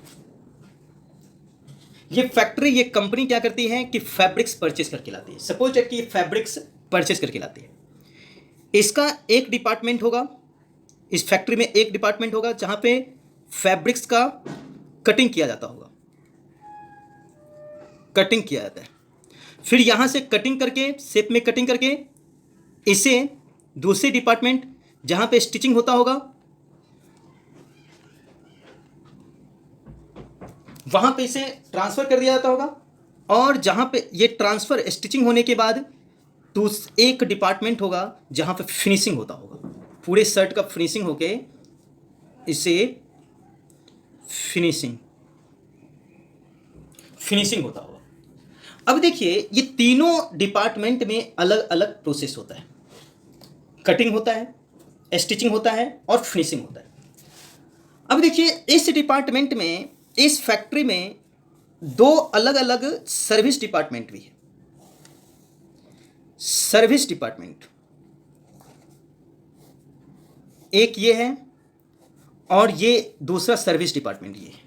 ये फैक्ट्री, ये कंपनी क्या करती है कि फैब्रिक्स परचेस करके लाती है। सपोज दैट कि ये फैब्रिक्स परचेस करके लाती है। इसका एक डिपार्टमेंट होगा, इस फैक्ट्री में एक डिपार्टमेंट होगा जहां पे फैब्रिक्स का कटिंग किया जाता होगा, कटिंग किया जाता है। फिर यहां से कटिंग करके, शेप में कटिंग करके इसे दूसरे डिपार्टमेंट जहां पे स्टिचिंग होता होगा, वहां पे इसे ट्रांसफर कर दिया जाता होगा। और जहां पे ये ट्रांसफर स्टिचिंग होने के बाद एक डिपार्टमेंट होगा जहां पे फिनिशिंग होता होगा, पूरे शर्ट का फिनिशिंग होके इसे फिनिशिंग होता होगा। अब देखिए ये तीनों डिपार्टमेंट में अलग अलग प्रोसेस होता है, कटिंग होता है, स्टिचिंग होता है और फिनिशिंग होता है। अब देखिए इस डिपार्टमेंट में, इस फैक्ट्री में दो अलग अलग सर्विस डिपार्टमेंट भी है। सर्विस डिपार्टमेंट एक ये है और ये दूसरा सर्विस डिपार्टमेंट ये है।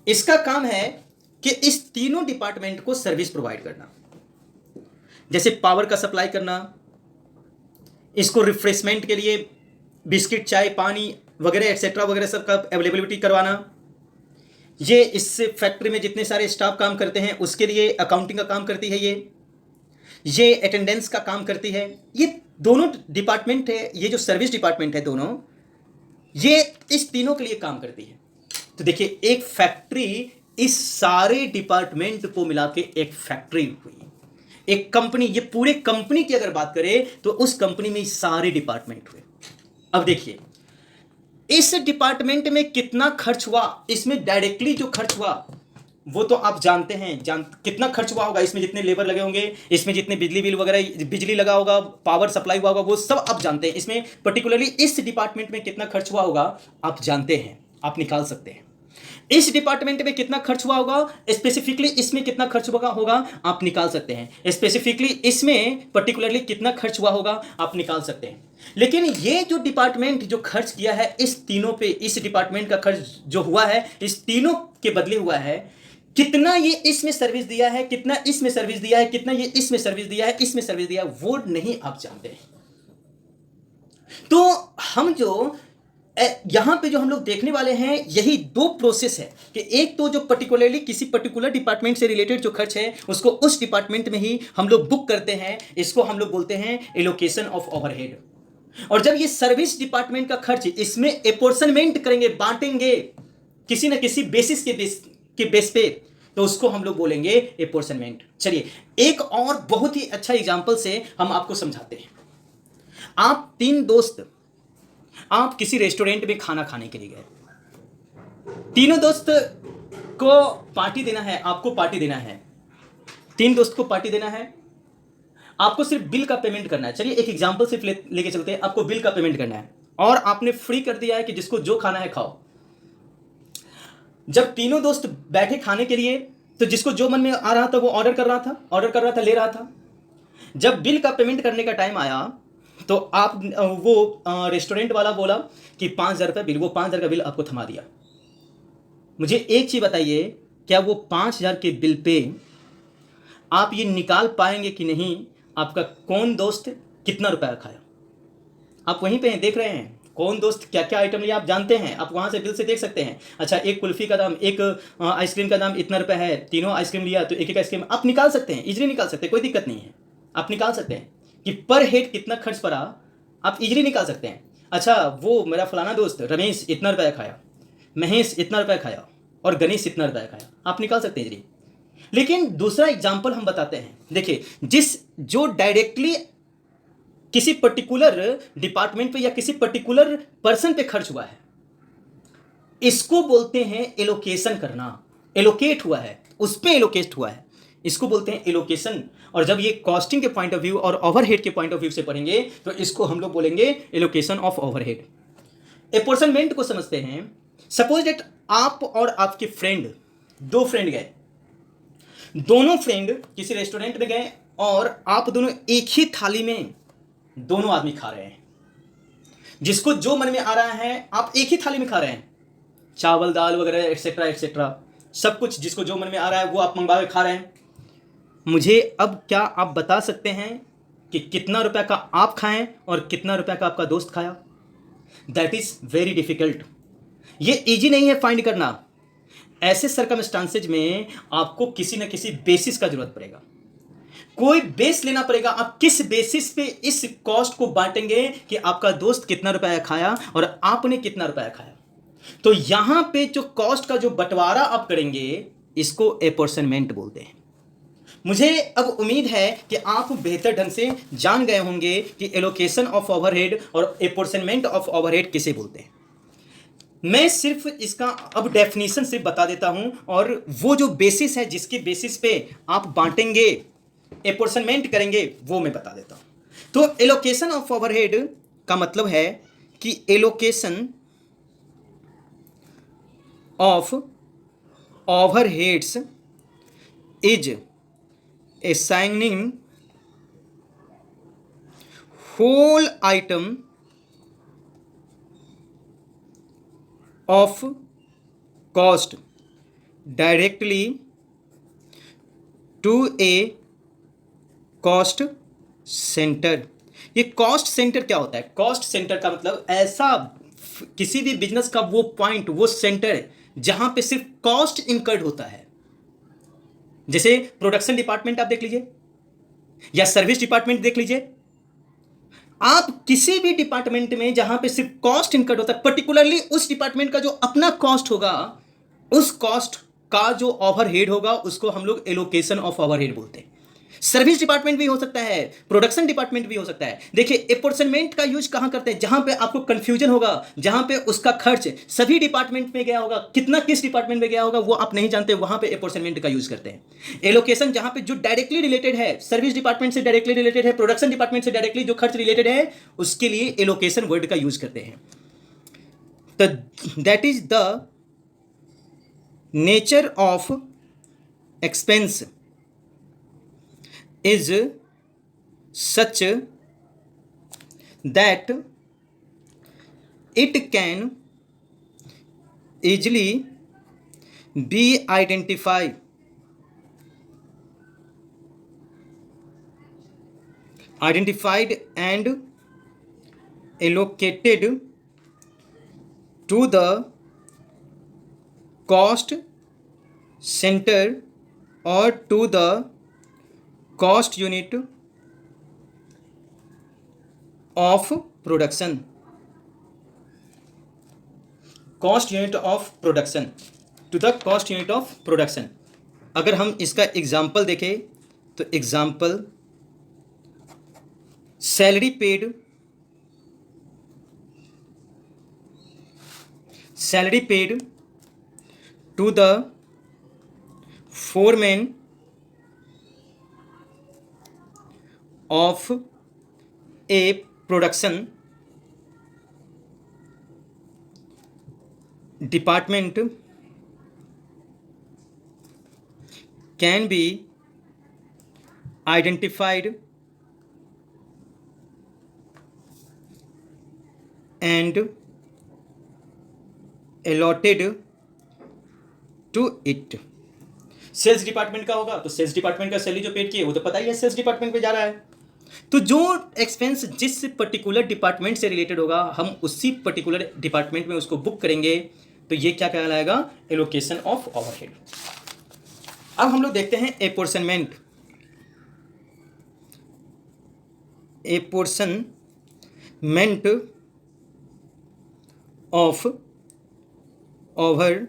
इसका काम है कि इस तीनों डिपार्टमेंट को सर्विस प्रोवाइड करना, जैसे पावर का सप्लाई करना, इसको रिफ्रेशमेंट के लिए बिस्किट, चाय, पानी वगैरह एक्सेट्रा वगैरह सब का अवेलेबिलिटी करवाना। ये इस फैक्ट्री में जितने सारे स्टाफ काम करते हैं उसके लिए अकाउंटिंग का काम करती है, ये अटेंडेंस का काम करती है। ये दोनों डिपार्टमेंट है, ये जो सर्विस डिपार्टमेंट है दोनों, ये इस तीनों के लिए काम करती है। तो देखिए एक फैक्ट्री इस सारे डिपार्टमेंट को मिला के एक फैक्ट्री हुई, एक कंपनी। ये पूरे कंपनी की अगर बात करें तो उस कंपनी में सारे डिपार्टमेंट हुए। अब देखिए इस डिपार्टमेंट में कितना खर्च हुआ, इसमें डायरेक्टली जो खर्च हुआ वो तो आप जानते हैं, कितना खर्च हुआ होगा, इसमें जितने लेबर लगे होंगे, इसमें जितने बिजली बिल वगैरह, बिजली लगा होगा, पावर सप्लाई हुआ होगा, वो सब आप जानते हैं। इसमें पर्टिकुलरली इस डिपार्टमेंट में कितना खर्च हुआ होगा आप जानते हैं, आप निकाल सकते हैं। इस डिपार्टमेंट में कितना खर्च हुआ होगा, स्पेसिफिकली इसमें कितना खर्च होगा आप निकाल सकते हैं। स्पेसिफिकली इसमें पर्टिकुलरली कितना खर्च हुआ होगा आप निकाल सकते हैं। लेकिन ये जो डिपार्टमेंट जो खर्च किया है इस तीनों पे, इस डिपार्टमेंट का खर्च जो हुआ है इस तीनों के बदले हुआ है, कितना ये इसमें सर्विस दिया है, कितना इसमें सर्विस दिया है, कितना ये इसमें सर्विस दिया है, इसमें सर्विस दिया है, वो नहीं आप जानते हैं। तो हम जो यहां पे जो हम लोग देखने वाले हैं यही दो प्रोसेस है कि एक तो जो पर्टिकुलरली किसी पर्टिकुलर डिपार्टमेंट से रिलेटेड जो खर्च है उसको उस डिपार्टमेंट में ही हम लोग बुक करते हैं, इसको हम लोग बोलते हैं एलोकेशन ऑफ ओवरहेड। और जब ये सर्विस डिपार्टमेंट का खर्च इसमें एपोर्शनमेंट करेंगे, बांटेंगे किसी न किसी बेसिस के बेस पे, तो उसको हम लोग बोलेंगे एपोर्शनमेंट। चलिए एक और बहुत ही अच्छा एग्जांपल से हम आपको समझाते हैं। आप तीन दोस्त, आप किसी रेस्टोरेंट में खाना खाने के लिए गए, तीनों दोस्त को पार्टी देना है, आपको पार्टी देना है, तीन दोस्त को पार्टी देना है, आपको सिर्फ बिल का पेमेंट करना है। चलिए एक एग्जांपल सिर्फ लेके चलते हैं, आपको बिल का पेमेंट करना है और आपने फ्री कर दिया है कि जिसको जो खाना है खाओ। जब तीनों दोस्त बैठे खाने के लिए तो जिसको जो मन में आ रहा था वो ऑर्डर कर रहा था, ले रहा था। जब बिल का पेमेंट करने का टाइम आया तो आप वो रेस्टोरेंट वाला बोला कि 5,000 रुपये बिल, वो 5,000 का बिल आपको थमा दिया। मुझे एक चीज बताइए, क्या वो 5,000 के बिल पे आप ये निकाल पाएंगे कि नहीं आपका कौन दोस्त कितना रुपया खाया? आप वहीं पे हैं, देख रहे हैं कौन दोस्त क्या क्या आइटम लिया, आप जानते हैं, आप वहां से बिल से देख सकते हैं। अच्छा एक कुल्फी का दाम, एक आइसक्रीम का दाम इतना रुपया है, तीनों आइसक्रीम लिया तो एक एक आइसक्रीम आप निकाल सकते हैं, इजीली निकाल सकते हैं, कोई दिक्कत नहीं है। आप निकाल सकते हैं कि पर हेड कितना खर्च पड़ा, आप इजीली निकाल सकते हैं। अच्छा वो मेरा फलाना दोस्त रमेश इतना रुपया खाया, महेश इतना रुपया खाया और गणेश इतना रुपया खाया, आप निकाल सकते हैं इजीली। लेकिन दूसरा एग्जाम्पल हम बताते हैं। देखिए, जो डायरेक्टली किसी पर्टिकुलर डिपार्टमेंट पे या किसी पर्टिकुलर पर्सन पे खर्च हुआ है, इसको बोलते हैं एलोकेशन करना। एलोकेट हुआ है, उस पे एलोकेट हुआ है, इसको बोलते हैं एलोकेशन। और जब ये कॉस्टिंग के पॉइंट ऑफ व्यू और ओवरहेड के पॉइंट ऑफ व्यू से पढ़ेंगे तो इसको हम लोग बोलेंगे एलोकेशन ऑफ ओवरहेड। एपोर्शनमेंट को समझते हैं। सपोज दैट आप और आपके फ्रेंड, दो फ्रेंड गए, दोनों फ्रेंड किसी रेस्टोरेंट में गए और आप दोनों एक ही थाली में दोनों आदमी खा रहे हैं। जिसको जो मन में आ रहा है आप एक ही थाली में खा रहे हैं, चावल दाल वगैरह एटसेट्रा एटसेट्रा, सब कुछ जिसको जो मन में आ रहा है वो आप मंगवा के खा रहे हैं। मुझे अब क्या आप बता सकते हैं कि कितना रुपए का आप खाएं और कितना रुपए का आपका दोस्त खाया? That is very difficult. ये इजी नहीं है फाइंड करना। ऐसे सर्कमस्टांसेज में आपको किसी न किसी बेसिस का जरूरत पड़ेगा, कोई बेस लेना पड़ेगा। आप किस बेसिस पे इस कॉस्ट को बांटेंगे कि आपका दोस्त कितना रुपया खाया और आपने कितना रुपया खाया? तो यहां पे जो कॉस्ट का जो बंटवारा आप करेंगे इसको एपोर्शनमेंट बोलते हैं। मुझे अब उम्मीद है कि आप बेहतर ढंग से जान गए होंगे कि एलोकेशन ऑफ ओवरहेड और एपोर्शनमेंट ऑफ ओवरहेड किसे बोलते हैं। मैं सिर्फ इसका अब डेफिनेशन से बता देता हूं, और वो जो बेसिस है जिसके बेसिस पे आप बांटेंगे, एपोर्शनमेंट करेंगे, वो मैं बता देता हूं। तो एलोकेशन ऑफ ओवरहेड का मतलब है कि allocation of overheads is assigning whole item of cost directly to a cost center। ये कॉस्ट सेंटर क्या होता है? कॉस्ट सेंटर का मतलब ऐसा किसी भी बिजनेस का वो पॉइंट, वो सेंटर जहां पे सिर्फ कॉस्ट इनकर्ड होता है। जैसे प्रोडक्शन डिपार्टमेंट आप देख लीजिए या सर्विस डिपार्टमेंट देख लीजिए। आप किसी भी डिपार्टमेंट में जहां पे सिर्फ कॉस्ट इनकर्ड होता है, पर्टिकुलरली उस डिपार्टमेंट का जो अपना कॉस्ट होगा, उस कॉस्ट का जो ओवरहेड होगा उसको हम लोग एलोकेशन ऑफ ओवरहेड बोलते हैं। सर्विस डिपार्टमेंट भी हो सकता है, प्रोडक्शन डिपार्टमेंट भी हो सकता है। देखिए, एपोर्शनमेंट का यूज कहां करते हैं? जहां पे आपको कंफ्यूजन होगा, जहां पे उसका खर्च सभी डिपार्टमेंट में गया होगा, कितना किस डिपार्टमेंट में गया होगा वो आप नहीं जानते, वहां पे एपोर्शनमेंट का यूज करते हैं। एलोकेशन जहां पे जो डायरेक्टली रिलेटेड है, सर्विस डिपार्टमेंट से डायरेक्टली रिलेटेड है, प्रोडक्शन डिपार्टमेंट से डायरेक्टली जो खर्च रिलेटेड है, उसके लिए एलोकेशन वर्ड का यूज करते हैं। तो that is the nature of expense is such that it can easily be identified and allocated to the cost center or to the cost unit of production। cost unit of production to the cost unit of production। अगर हम इसका एग्जाम्पल देखें तो example salary paid to the foreman of a production department can be identified and allotted to it। Sales department का होगा तो सेल्स डिपार्टमेंट का सैलरी जो पेड किए वो तो पता ही है, सेल्स डिपार्टमेंट पे जा रहा है। तो जो एक्सपेंस जिस पर्टिकुलर डिपार्टमेंट से रिलेटेड होगा, हम उसी पर्टिकुलर डिपार्टमेंट में उसको बुक करेंगे, तो ये क्या कहलाएगा? Allocation of overhead. अब हम लोग देखते हैं apportionment. Apportionment of overhead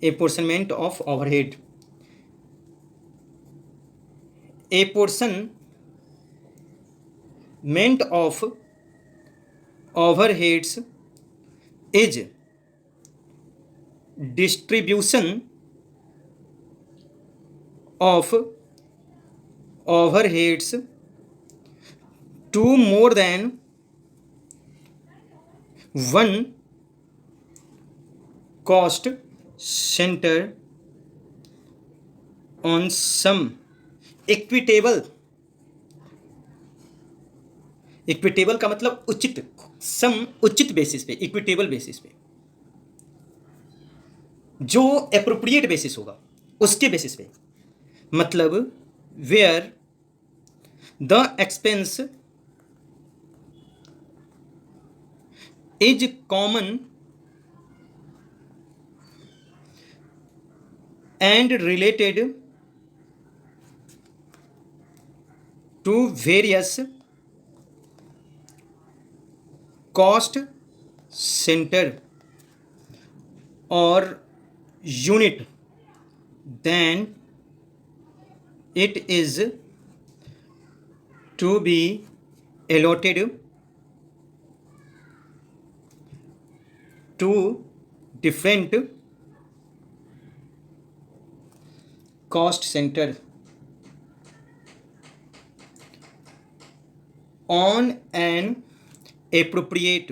apportionment of overhead. Apportionment of overheads is distribution of overheads to more than one cost center on some equitable का मतलब उचित, सम उचित बेसिस पे, इक्विटेबल बेसिस पे, जो एप्रोप्रिएट बेसिस होगा उसके बेसिस पे, मतलब where the expense is common and related to various cost center or unit, then it is to be allotted to different cost center on an appropriate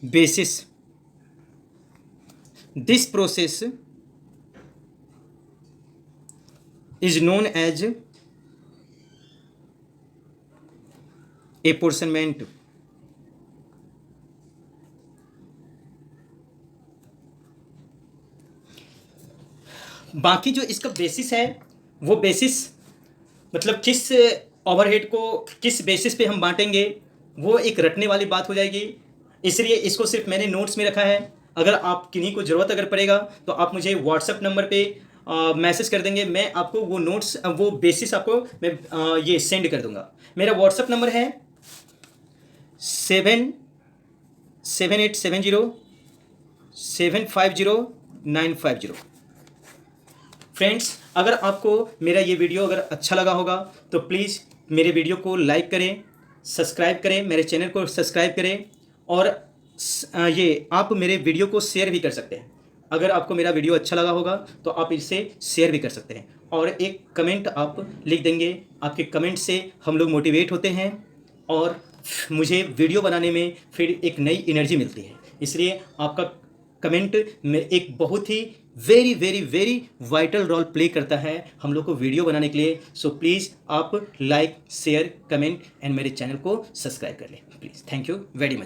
basis. This process is known as apportionment. बाकी जो इसका बेसिस है वो बेसिस मतलब किस ओवरहेड को किस बेसिस पे हम बांटेंगे वो एक रटने वाली बात हो जाएगी, इसलिए इसको सिर्फ मैंने नोट्स में रखा है। अगर आप किन्हीं को ज़रूरत अगर पड़ेगा तो आप मुझे व्हाट्सएप नंबर पे मैसेज कर देंगे, मैं आपको वो नोट्स वो बेसिस आपको मैं ये सेंड कर दूंगा। मेरा व्हाट्सएप नंबर है 77870750950। फ्रेंड्स, अगर आपको मेरा ये वीडियो अगर अच्छा लगा होगा तो प्लीज़ मेरे वीडियो को लाइक करें, सब्सक्राइब करें, मेरे चैनल को सब्सक्राइब करें, और ये आप मेरे वीडियो को शेयर भी कर सकते हैं। अगर आपको मेरा वीडियो अच्छा लगा होगा तो आप इसे शेयर भी कर सकते हैं, और एक कमेंट आप लिख देंगे। आपके कमेंट से हम लोग मोटिवेट होते हैं और मुझे वीडियो बनाने में फिर एक नई एनर्जी मिलती है। इसलिए आपका कमेंट में एक बहुत ही very very very vital role play करता है हम लोग को वीडियो बनाने के लिए। सो प्लीज़ आप लाइक, शेयर, कमेंट एंड मेरे चैनल को सब्सक्राइब कर लें please. Thank you very much.